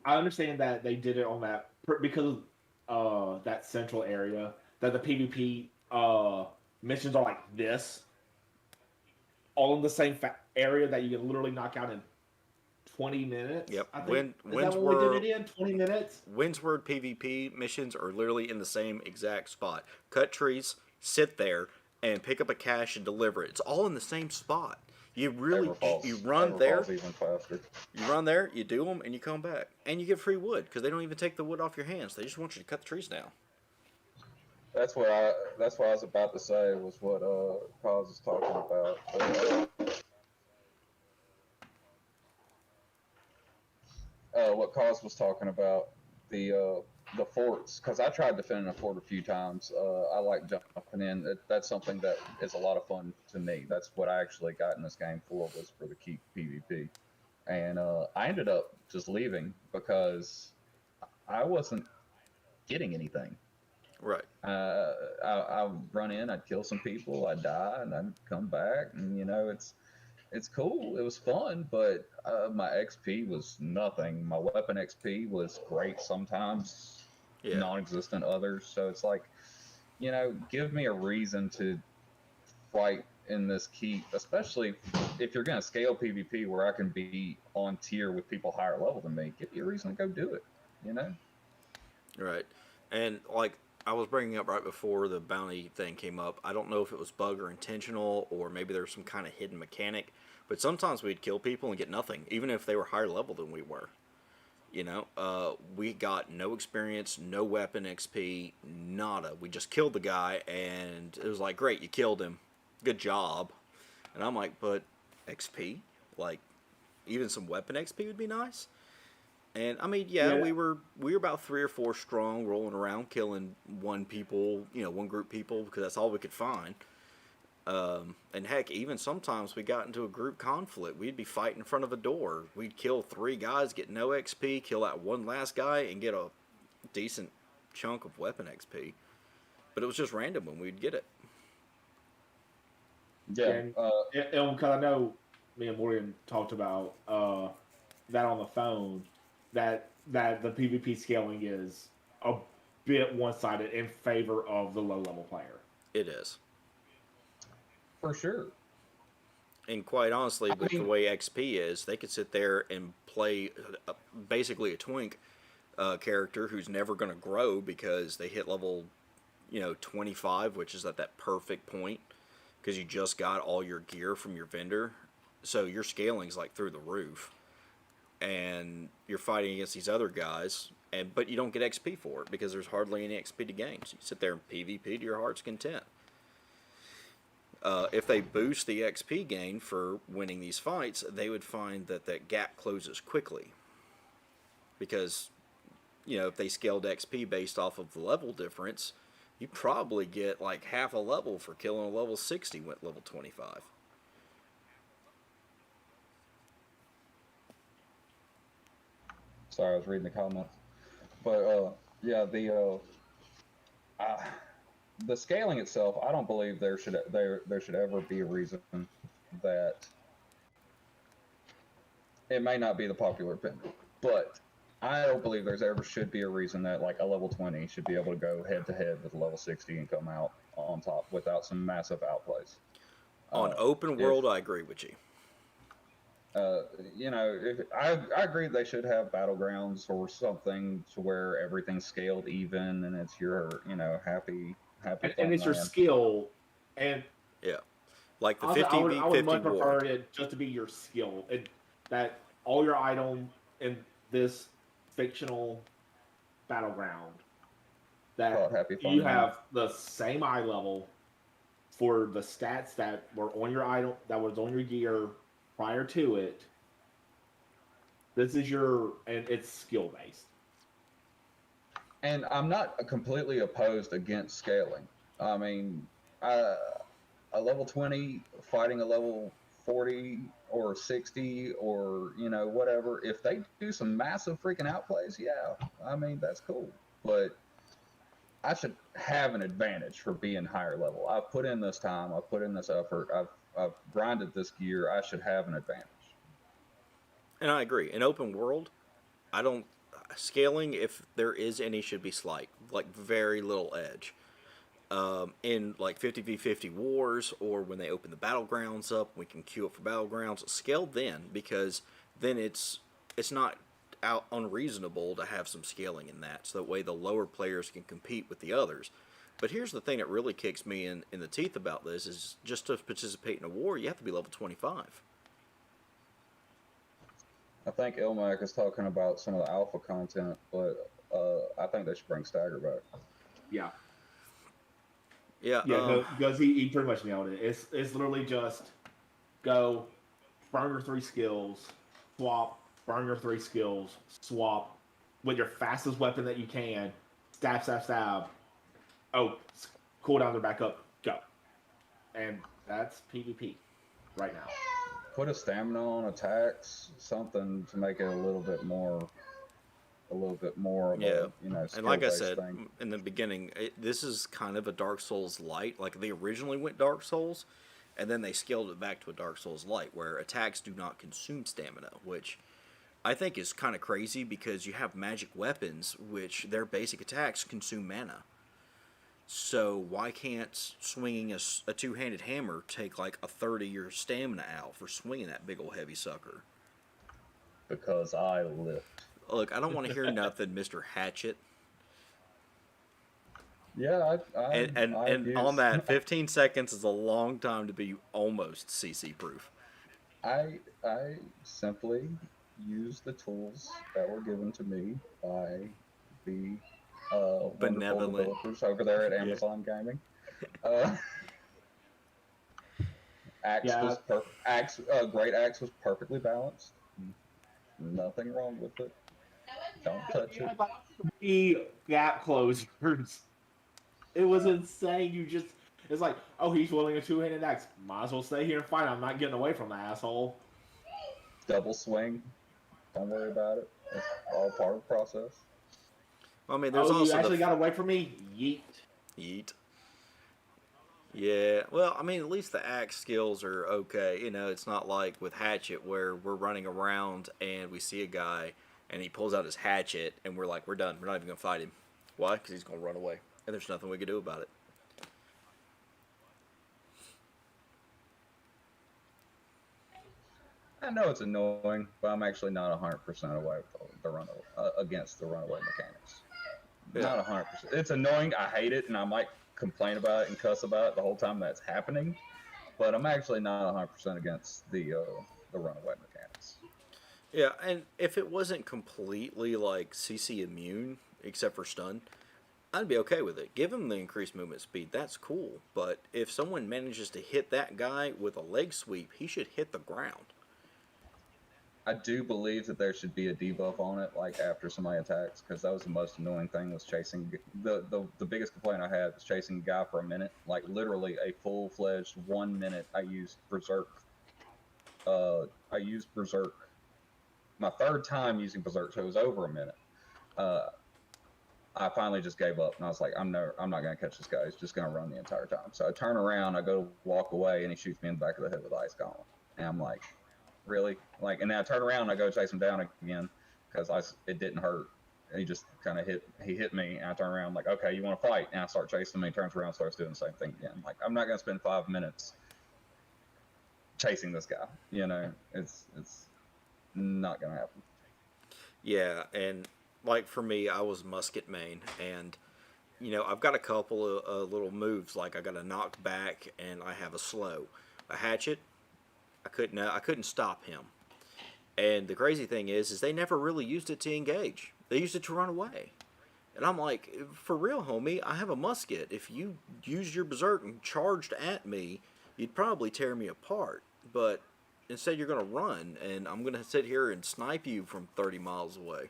I understand that they did it on that because of that central area, that the PvP missions are like this, all in the same area that you can literally knock out in 20 minutes. Yep. I think. Is that what we did it in 20 minutes? Windsward PvP missions are literally in the same exact spot. Cut trees, sit there, and pick up a cache and deliver it. It's all in the same spot. You run there, you do them, and you come back. And you get free wood, because they don't even take the wood off your hands. They just want you to cut the trees down. That's what I was about to say, was what Cause was talking about. What Cause was talking about, the forts, because I tried defending a fort a few times. I like jumping in. That's something that is a lot of fun to me. That's what I actually got in this game for, was for the keep PvP. And I ended up just leaving because I wasn't getting anything. Right. I run in, I'd kill some people, I'd die, and I'd come back, and it's cool. It was fun, but my XP was nothing. My weapon XP was great sometimes, non-existent others. So it's like, give me a reason to fight in this keep, especially if you're going to scale PvP where I can be on tier with people higher level than me. Give me a reason to go do it, you know? Right. And like I was bringing up right before the bounty thing came up, I don't know if it was bug or intentional or maybe there was some kind of hidden mechanic, but sometimes we'd kill people and get nothing, even if they were higher level than we were. We got no experience, no weapon XP, nada. We just killed the guy, and it was like, great, you killed him, good job. And I'm like, but XP, like, even some weapon XP would be nice. And I mean, yeah, Yeah. we were about 3 or 4 strong, rolling around, killing one group people because that's all we could find. And heck, even sometimes we got into a group conflict. We'd be fighting in front of a door. We'd kill 3 guys, get no XP, kill that one last guy, and get a decent chunk of weapon XP. But it was just random when we'd get it. Yeah. And because I know me and Morgan talked about that on the phone, that the PvP scaling is a bit one-sided in favor of the low-level player. It is. For sure. And quite honestly, with the mean- way XP is, they could sit there and play basically a twink character who's never going to grow because they hit level, 25, which is at that perfect point because you just got all your gear from your vendor. So your scaling's like through the roof. And you're fighting against these other guys, but you don't get XP for it because there's hardly any XP to gain. So you sit there and PvP to your heart's content. If they boost the XP gain for winning these fights, they would find that gap closes quickly. Because, if they scaled XP based off of the level difference, you probably get like half a level for killing a level 60 with level 25. Sorry, I was reading the comments. But yeah, the scaling itself, I don't believe there should ever be a reason that it may not be the popular opinion, but I don't believe there's ever should be a reason that like a level 20 should be able to go head to head with a level 60 and come out on top without some massive outplays. On open world, I agree with you. If I agree they should have battlegrounds or something to where everything's scaled even and it's your happy And it's your land. skill. And Yeah. Like the honestly, 50v50 I would much war. prefer it just to be your skill. That all your item in this fictional battleground, that Call it happy fun you land. have the same eye level for the stats that were on your item, that was on your gear prior to it. This is and it's skill based. And I'm not completely opposed against scaling. I mean, a level 20 fighting a level 40 or 60 or, whatever, if they do some massive freaking outplays, yeah, I mean, that's cool. But I should have an advantage for being higher level. I've put in this time, I've put in this effort, I've grinded this gear, I should have an advantage. And I agree. In open world, I don't scaling, if there is any, should be slight, like very little edge. In like 50v50 wars, or when they open the battlegrounds up, we can queue up for battlegrounds. Scale then, because then it's not out unreasonable to have some scaling in that, so that way the lower players can compete with the others. But here's the thing that really kicks me in the teeth about this is just to participate in a war, you have to be level 25. I think Ilmac is talking about some of the alpha content, but I think they should bring Stagger back. Yeah. Yeah. Yeah, because he pretty much nailed it. It's literally just go, burn your 3 skills, swap, burn your 3 skills, swap with your fastest weapon that you can, stab, stab, stab. Oh, cooldowns are back up, go. And that's PvP right now. Put a stamina on attacks, something to make it a little bit more of a, And like I skill-based said thing. in the beginning, this is kind of a Dark Souls light. Like they originally went Dark Souls, and then they scaled it back to a Dark Souls light, where attacks do not consume stamina, which I think is kind of crazy because you have magic weapons, which their basic attacks consume mana. So why can't swinging a two-handed hammer take like a third of your stamina out for swinging that big old heavy sucker? Because I lift. Look, I don't want to hear nothing, Mister Hatchet. Yeah, And use, on that, 15 seconds is a long time to be almost CC proof. I simply use the tools that were given to me by the wonderful Benevolent. developers over there at Yeah. Amazon Gaming. Uh, axe Yeah. was great axe was perfectly balanced. Nothing wrong with it. Don't touch You it. had like 3 gap closers. It was insane. It's like, oh, he's wielding a two-handed axe. Might as well stay here and fight. I'm not getting away from the asshole. Double swing. Don't worry about it. It's all part of the process. I mean, there's Oh, you also actually got away from me? Yeet. Yeet. Yeah, well, I mean, at least the axe skills are okay. You know, it's not like with Hatchet where we're running around and we see a guy and he pulls out his hatchet and we're like, we're done. We're not even going to fight him. Why? Because he's going to run away. And there's nothing we can do about it. I know it's annoying, but I'm actually not 100% away with the against the runaway mechanics. Yeah. Not 100%. It's annoying. I hate it, and I might complain about it and cuss about it the whole time that's happening. But I'm actually not 100% against the runaway mechanics. Yeah, and if it wasn't completely like CC immune, except for stun, I'd be okay with it. Give him the increased movement speed. That's cool. But if someone manages to hit that guy with a leg sweep, he should hit the ground. I do believe that there should be a debuff on it, like after somebody attacks, because that was the most annoying thing was chasing. The biggest complaint I had was chasing a guy for a minute, like literally a full-fledged 1 minute. I used Berserk. My third time using Berserk, so it was over a minute. I finally just gave up, and I was like, I'm not gonna catch this guy. He's just gonna run the entire time. So I turn around, I go walk away, and he shoots me in the back of the head with Ice Golem, and I'm like, really? Like, and then I turn around and I go chase him down again because it didn't hurt. He just kind of hit me, and I turn around, I'm like, okay, you want to fight? And I start chasing him, and he turns around and starts doing the same thing again. Like, I'm not going to spend 5 minutes chasing this guy. You know, it's not going to happen. Yeah, and like for me, I was musket main, and you know, I've got a couple of little moves, like I got a knock back and I have a slow. A hatchet, I couldn't stop him. And the crazy thing is they never really used it to engage. They used it to run away. And I'm like, for real, homie, I have a musket. If you used your berserk and charged at me, you'd probably tear me apart. But instead you're going to run, and I'm going to sit here and snipe you from 30 miles away.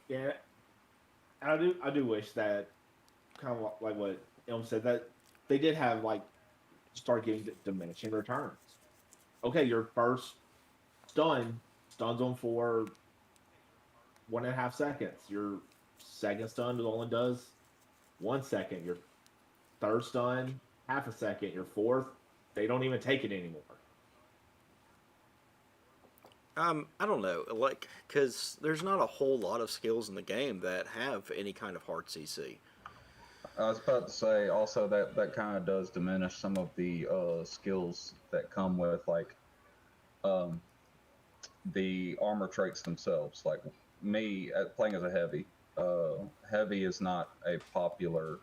Yeah, I do wish that, kind of like what Elm said, that they did have like start getting diminishing returns. Okay, your first stuns on for 1.5 seconds. Your second stun only does 1 second. Your third stun, half a second. Your fourth, they don't even take it anymore. I don't know, like, because there's not a whole lot of skills in the game that have any kind of hard CC. I was about to say also that kind of does diminish some of the skills that come with like the armor traits themselves. Like me playing as a heavy, heavy is not a popular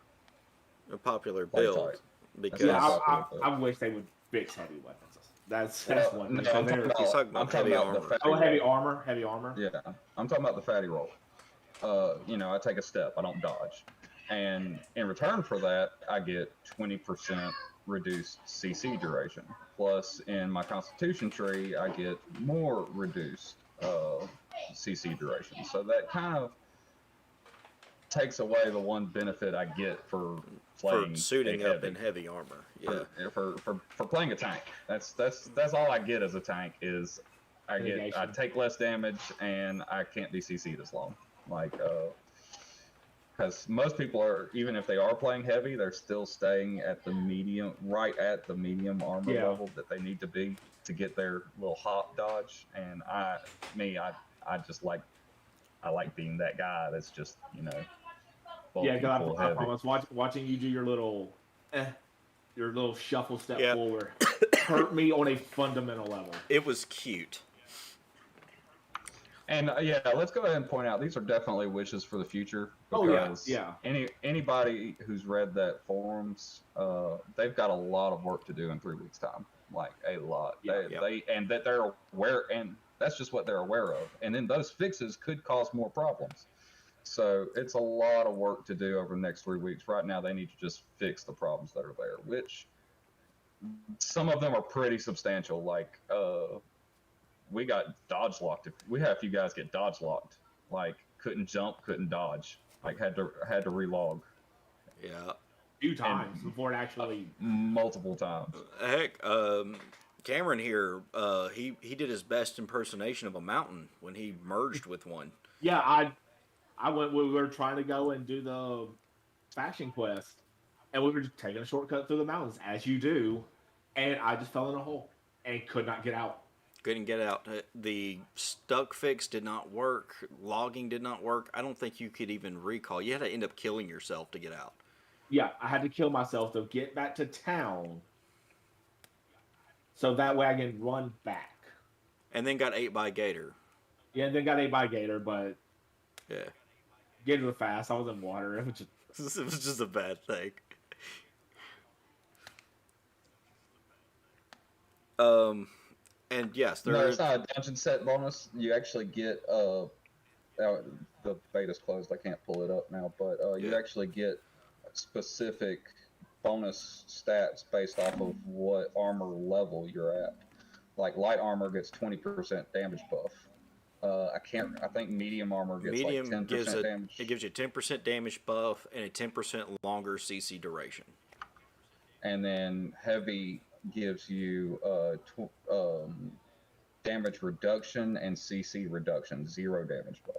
build type. because Yeah, I wish they would fix heavy weapons. That's one. No, I'm talking about heavy armor. Heavy armor, heavy armor. Yeah, I'm talking about the fatty roll. You know, I take a step, I don't dodge, and in return for that, I get 20% reduced CC duration. Plus, in my Constitution tree, I get more reduced CC duration. So that kind of takes away the one benefit I get for playing suiting up in heavy armor. Yeah, for playing a tank. That's all I get as a tank is I take less damage and I can't be CC'd as long. Like because most people are, even if they are playing heavy, they're still staying at the medium, right at the medium armor level that they need to be to get their little hop dodge. And I just like being that guy that's just, you know, bulky, Yeah, full I heavy. promise. Watching you do your little shuffle step Yeah. forward hurt me on a fundamental level. It was cute. And yeah, let's go ahead and point out these are definitely wishes for the future Oh, yeah, because yeah. anybody who's read that forums, they've got a lot of work to do in 3 weeks' time, like a lot. Yeah. Yep. And that they're aware, and that's just what they're aware of. And then those fixes could cause more problems. So it's a lot of work to do over the next 3 weeks. Right now, they need to just fix the problems that are there, which some of them are pretty substantial. Like we got dodge locked. We had a few guys get dodge locked. Like couldn't jump, couldn't dodge. Like had to relog. Yeah. A few times before it actually. Multiple times. Heck, Cameron here, he did his best impersonation of a mountain when he merged with one. Yeah, I went. We were trying to go and do the faction quest, and we were just taking a shortcut through the mountains as you do, and I just fell in a hole and could not get out. Couldn't get out. The stuck fix did not work. Logging did not work. I don't think you could even recall. You had to end up killing yourself to get out. Yeah, I had to kill myself to get back to town, so that way I can run back. And then got ate by a gator. Yeah, and then got ate by a gator, but Yeah. gator was fast. I was in water. It was just It was just a bad thing. And yes, there No, is. it's not a dungeon set bonus. You actually get the beta's closed. I can't pull it up now, but you Yeah. actually get specific bonus stats based off of what armor level you're at. Like light armor gets 20% damage buff. I think medium armor gets Medium like 10% gives damage. it gives you 10% damage buff and a 10% longer CC duration. And then heavy gives you damage reduction and CC reduction, 0 damage buff.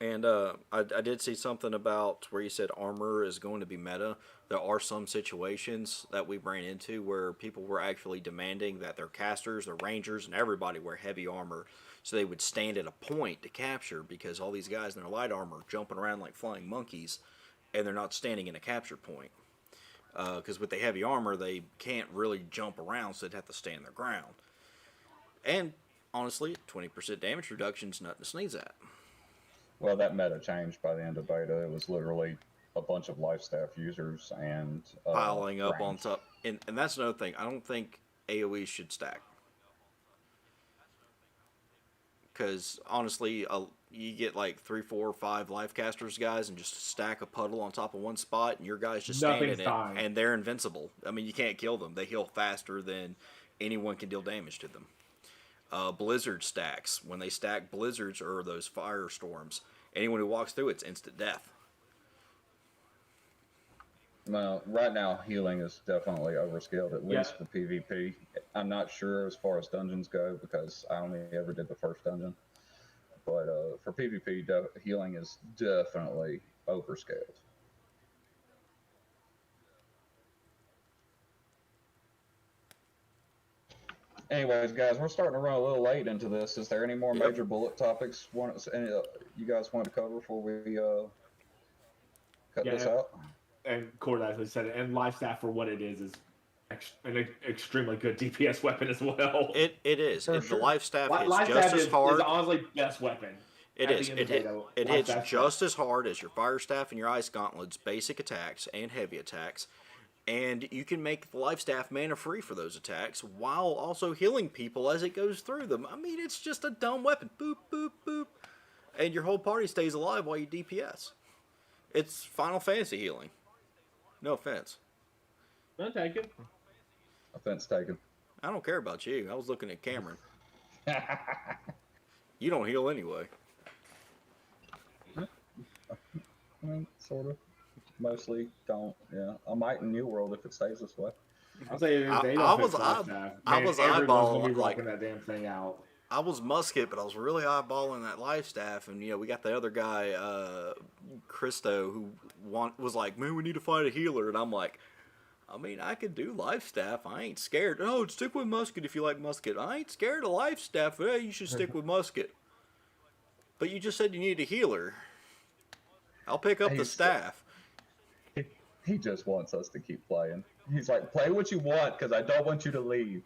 And I did see something about where you said armor is going to be meta. There are some situations that we ran into where people were actually demanding that their casters, their rangers, and everybody wear heavy armor so they would stand at a point to capture, because all these guys in their light armor jumping around like flying monkeys and they're not standing in a capture point. Because with the heavy armor, they can't really jump around, so they'd have to stand their ground. And honestly, 20% damage reduction is nothing to sneeze at. Well, that meta changed by the end of beta. It was literally a bunch of life staff users and Piling up on range. top. And that's another thing. I don't think AoE should stack. Because honestly, you get like 3, 4, 5 life casters guys and just stack a puddle on top of one spot, and your guys just stand in it, and they're invincible. I mean, you can't kill them. They heal faster than anyone can deal damage to them. Blizzard stacks. When they stack blizzards or those firestorms, anyone who walks through it's instant death. Well, right now healing is definitely overskilled, at least for PvP. I'm not sure as far as dungeons go because I only ever did the first dungeon. But for PvP, healing is definitely overscaled. Anyways, guys, we're starting to run a little late into this. Is there any more major bullet topics you guys want to cover before we cut this out? And Cord actually said it. And life staff, for what it is an extremely good DPS weapon as well. It is. For The sure. life staff hits life just staff as hard. is honestly best weapon. It is. It hits Life just as hard as your fire staff and your ice gauntlets, basic attacks and heavy attacks. And you can make the life staff mana free for those attacks while also healing people as it goes through them. I mean, it's just a dumb weapon. Boop, boop, boop. And your whole party stays alive while you DPS. It's Final Fantasy healing. No offense. No, take it. Offense taken. I don't care about you. I was looking at Cameron. You don't heal anyway. I mean, sort of. Mostly don't. Yeah, I might in New World if it stays this way. I'll say if they I don't was fix life staff, I was everyone's gonna be eyeballing like rocking that damn thing out. I was musket, but I was really eyeballing that life staff, and we got the other guy, Christo, who was like, "Man, we need to find a healer," and I'm like, I mean, I could do life staff. I ain't scared. Oh, stick with musket if you like musket. I ain't scared of life staff. Hey, you should stick with musket. But you just said you needed a healer. I'll pick up the staff. He just wants us to keep playing. He's like, play what you want because I don't want you to leave.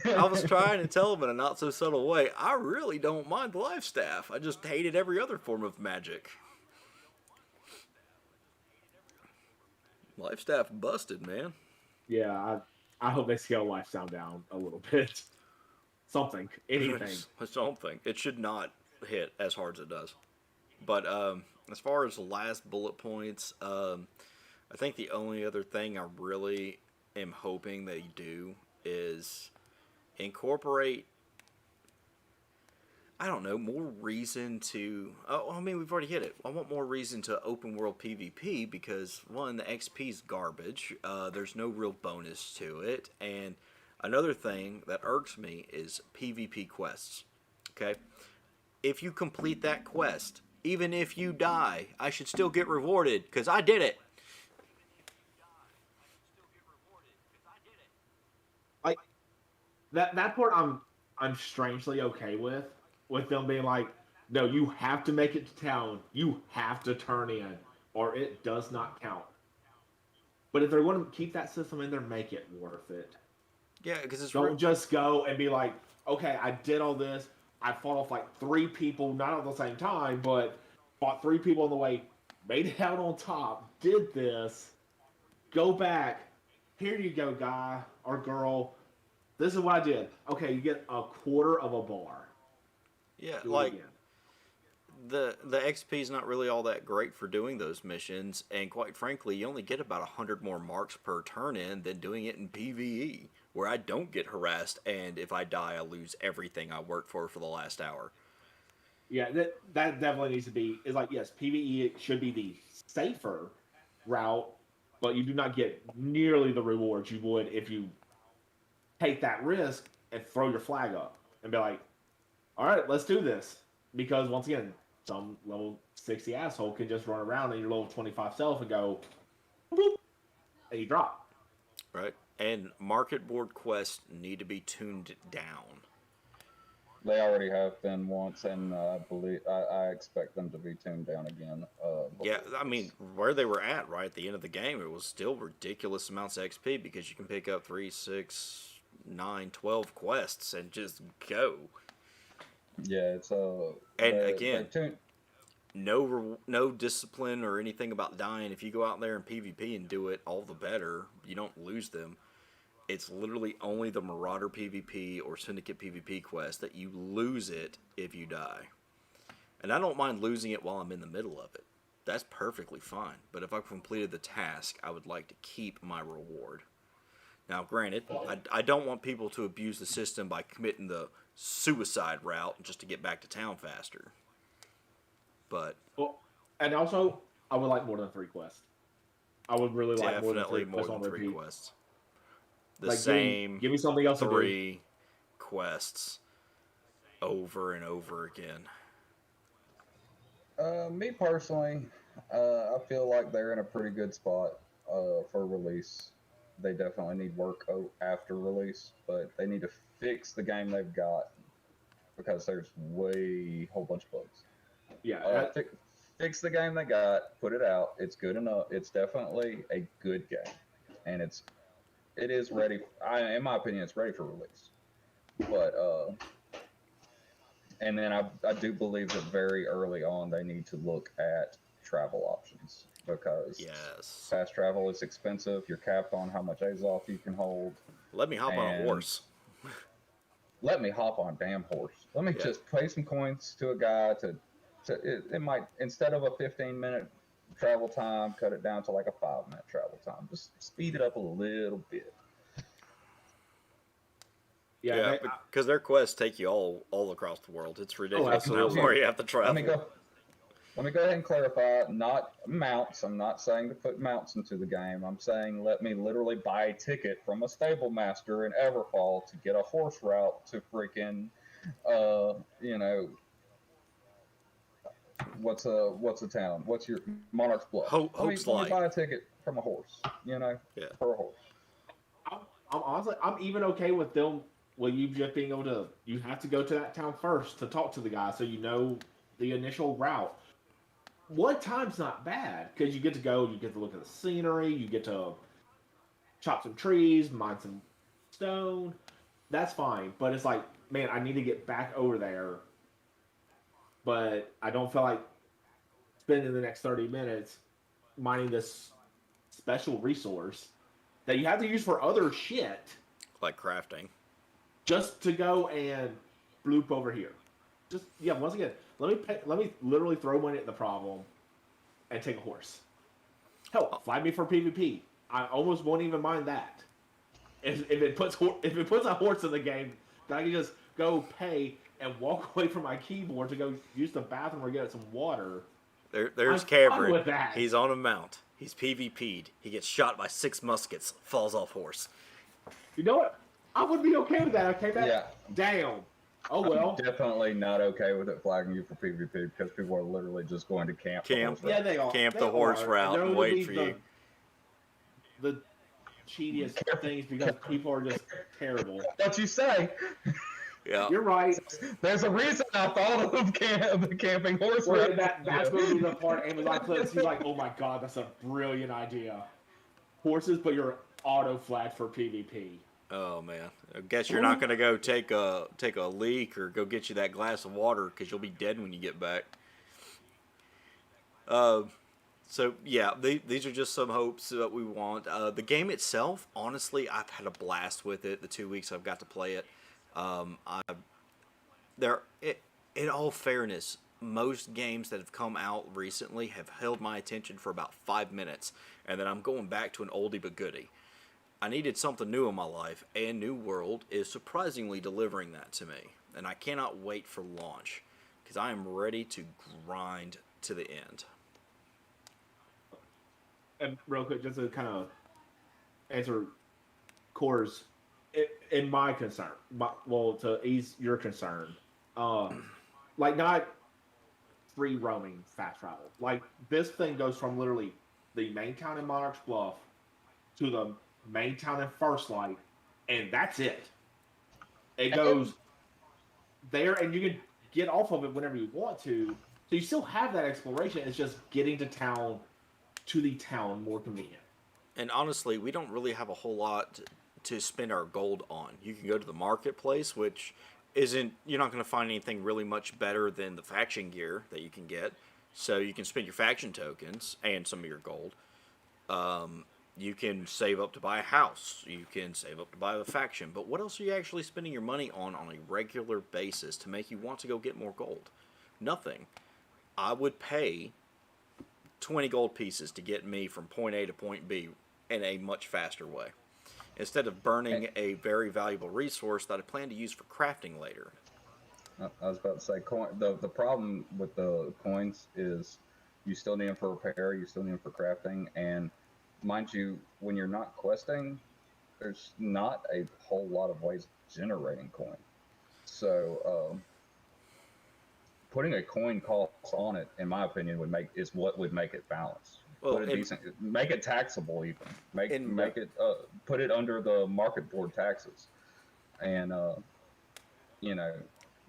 I was trying to tell him in a not so subtle way, I really don't mind the life staff. I just hated every other form of magic. Life staff busted, man. Yeah, I hope they scale lifestyle down a little bit. Something, anything. Something. It should not hit as hard as it does. But as far as the last bullet points, I think the only other thing I really am hoping they do is incorporate, I don't know, more reason to... Oh, I mean, we've already hit it. I want more reason to open world PvP because, one, the XP's garbage. There's no real bonus to it. And another thing that irks me is PvP quests. Okay? If you complete that quest, even if you die, I should still get rewarded because I did it. Like that part I'm strangely okay with them being like, no, you have to make it to town. You have to turn in, or it does not count. But if they're going to keep that system in there, make it worth it. Yeah, because it's... Don't just go and be like, okay, I did all this. I fought off like 3 people, not at the same time, but fought 3 people on the way, made it out on top, did this, go back. Here you go, guy or girl. This is what I did. Okay, you get a quarter of a bar. Yeah, Do like the XP is not really all that great for doing those missions, and quite frankly, you only get about 100 more marks per turn in than doing it in PvE, where I don't get harassed, and if I die, I lose everything I worked for the last hour. Yeah, that definitely needs to be. Is like, yes, PvE should be the safer route, but you do not get nearly the rewards you would if you take that risk and throw your flag up and be like, all right, let's do this. Because once again, some level 60 asshole can just run around in your level 25 self and go, boop, and you drop. Right. And market board quests need to be tuned down. They already have been once, and I believe I expect them to be tuned down again. Yeah, I mean, where they were at right at the end of the game, it was still ridiculous amounts of XP because you can pick up 3, 6, 9, 12 quests and just go. Yeah, it's and again, no discipline or anything about dying. If you go out there in PvP and do it, all the better. You don't lose them. It's literally only the Marauder PvP or Syndicate PvP quest that you lose it if you die. And I don't mind losing it while I'm in the middle of it. That's perfectly fine. But if I've completed the task, I would like to keep my reward. Now, granted, I don't want people to abuse the system by committing the suicide route just to get back to town faster. But... Well, and also, I would like more than 3 quests. I would really like more than 3 quests on repeat. Quests. The like, same give me something else 3 quests over and over again. Me personally, I feel like they're in a pretty good spot for release. They definitely need work after release, but they need to fix the game they've got because there's a whole bunch of bugs. Yeah. Fix the game they got, put it out. It's good enough. It's definitely a good game, and it is ready. In my opinion, it's ready for release. But and then I do believe that very early on they need to look at travel options because fast travel is expensive. You're capped on how much Azoth you can hold. Let me hop on a horse. Let me hop on a damn horse. Let me just pay some coins to a guy it might, instead of a 15-minute travel time, cut it down to like a 5-minute travel time. Just speed it up a little bit. Yeah, because their quests take you all across the world. It's ridiculous how far you have to travel. Let me go ahead and clarify, not mounts. I'm not saying to put mounts into the game. I'm saying let me literally buy a ticket from a stable master in Everfall to get a horse route to freaking, what's a town? What's your Monarch's Bluff? Let me buy a ticket from a horse, for a horse. I'm honestly, I'm even okay with them. Well, you just being able to, you have to go to that town first to talk to the guy, so you know the initial route. One time's not bad because you get to go, you get to look at the scenery, you get to chop some trees, mine some stone. That's fine. But it's like, man, I need to get back over there. But I don't feel like spending the next 30 minutes mining this special resource that you have to use for other shit Like crafting. just to go and bloop over here. Just yeah, once again, let me literally throw money at the problem and take a horse. Hell, fly me for PvP. I almost won't even mind that. If it puts a horse in the game, then I can just go pay and walk away from my keyboard to go use the bathroom or get some water. There's I'm fine Cameron. with that. He's on a mount. He's PvP'd. He gets shot by 6 muskets. Falls off horse. You know what? I would be okay with that. Okay, that Yeah. down. Oh well. I'm definitely not okay with it flagging you for PvP because people are literally just going to camp. the Camp. horse Yeah, route. they are. Camp They the horse are. route There and would wait be for you. The cheatiest things because people are just terrible. What you say? Yeah. You're right. There's a reason I thought of the camping horse Well, route. that's going to be the part Amazon clicks. He's like, oh my god, that's a brilliant idea. Horses, but you're auto flagged for PvP. Oh man. I guess you're not gonna go take a leak or go get you that glass of water because you'll be dead when you get back. So yeah, these are just some hopes that we want. The game itself, honestly, I've had a blast with it. The 2 weeks I've got to play it. In all fairness, most games that have come out recently have held my attention for about 5 minutes, and then I'm going back to an oldie but goodie. I needed something new in my life, and New World is surprisingly delivering that to me. And I cannot wait for launch, because I am ready to grind to the end. And real quick, just to kind of answer Core's, in my concern, to ease your concern, like not free roaming fast travel. Like this thing goes from literally the main town in Monarch's Bluff to the main town in First Light, and that's it. It goes there, and you can get off of it whenever you want to. So you still have that exploration. It's just getting to the town more convenient. And honestly, we don't really have a whole lot to spend our gold on. You can go to the marketplace, which isn't, you're not going to find anything really much better than the faction gear that you can get. So you can spend your faction tokens and some of your gold. You can save up to buy a house. You can save up to buy a faction. But what else are you actually spending your money on a regular basis to make you want to go get more gold? Nothing. I would pay 20 gold pieces to get me from point A to point B in a much faster way, instead of burning a very valuable resource that I plan to use for crafting later. I was about to say, the problem with the coins is you still need them for repair, you still need them for crafting, and mind you, when you're not questing, there's not a whole lot of ways of generating coin. So putting a coin cost on it, in my opinion, is what would make it balanced. Well, Make it taxable even. And- Put it under the market board taxes, and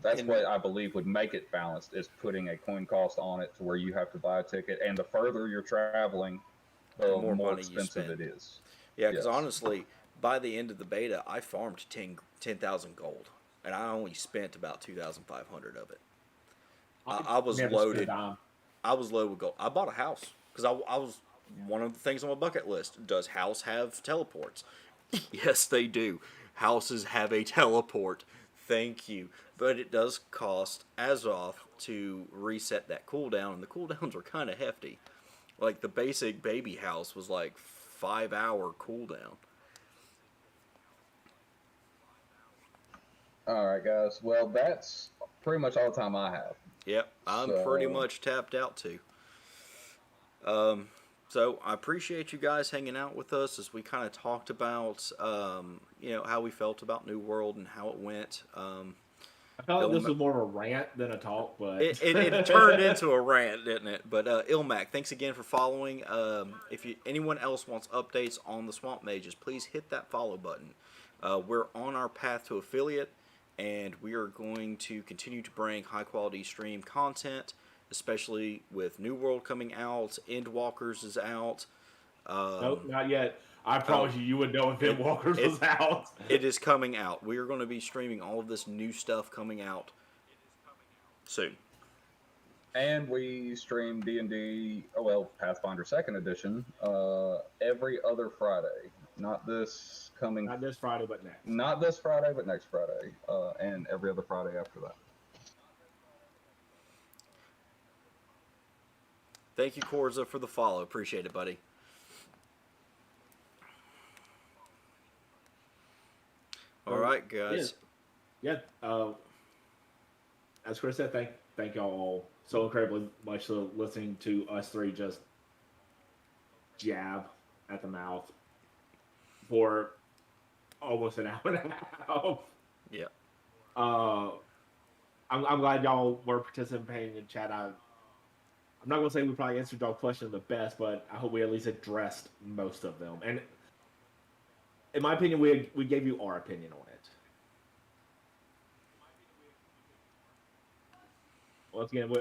that's And- what I believe would make it balanced, is putting a coin cost on it to where you have to buy a ticket, and the further you're traveling, the more more money you expensive spend. it is. Yeah, because Yes. honestly, by the end of the beta, I farmed 10,000 gold, and I only spent about 2,500 of it. I was Never loaded. spent a dime. I was loaded with gold. I bought a house because I was one of the things on my bucket list. Does house have teleports? Yes, they do. Houses have a teleport. Thank you. But it does cost Azoth to reset that cooldown, and the cooldowns are kind of hefty. Like the basic baby house was like 5-hour cooldown. All right, guys. Well, that's pretty much all the time I have. Yep, I'm pretty much tapped out too. So I appreciate you guys hanging out with us as we kind of talked about, how we felt about New World and how it went. I felt like this was more of a rant than a talk, but It turned into a rant, didn't it? But Ilmac, thanks again for following. If anyone else wants updates on the Swamp Mages, please hit that follow button. We're on our path to affiliate, and we are going to continue to bring high quality stream content. especially with New World coming out. Endwalkers is out. Nope, not yet. I promise you would know if Endwalkers was out. It is coming out. We are going to be streaming all of this new stuff coming out soon. And we stream D&D, Pathfinder 2nd Edition, every other Friday. Not this coming... Not this Friday, but next. Not this Friday, but next Friday. And every other Friday after that. Thank you, Corza, for the follow. Appreciate it, buddy. All right, guys. Yeah. As Chris said, thank y'all all so incredibly much for listening to us three just jab at the mouth for almost an hour and a half. Yeah. I'm glad y'all were participating in chat. I'm not gonna say we probably answered y'all questions the best, but I hope we at least addressed most of them. And in my opinion, we gave you our opinion on it. Once again, we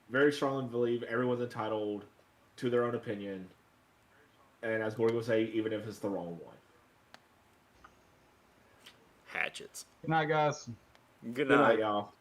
very strongly believe everyone's entitled to their own opinion, and as Morgan would say, even if it's the wrong one. Hatchets. Good night, guys. Good Good night. night, y'all.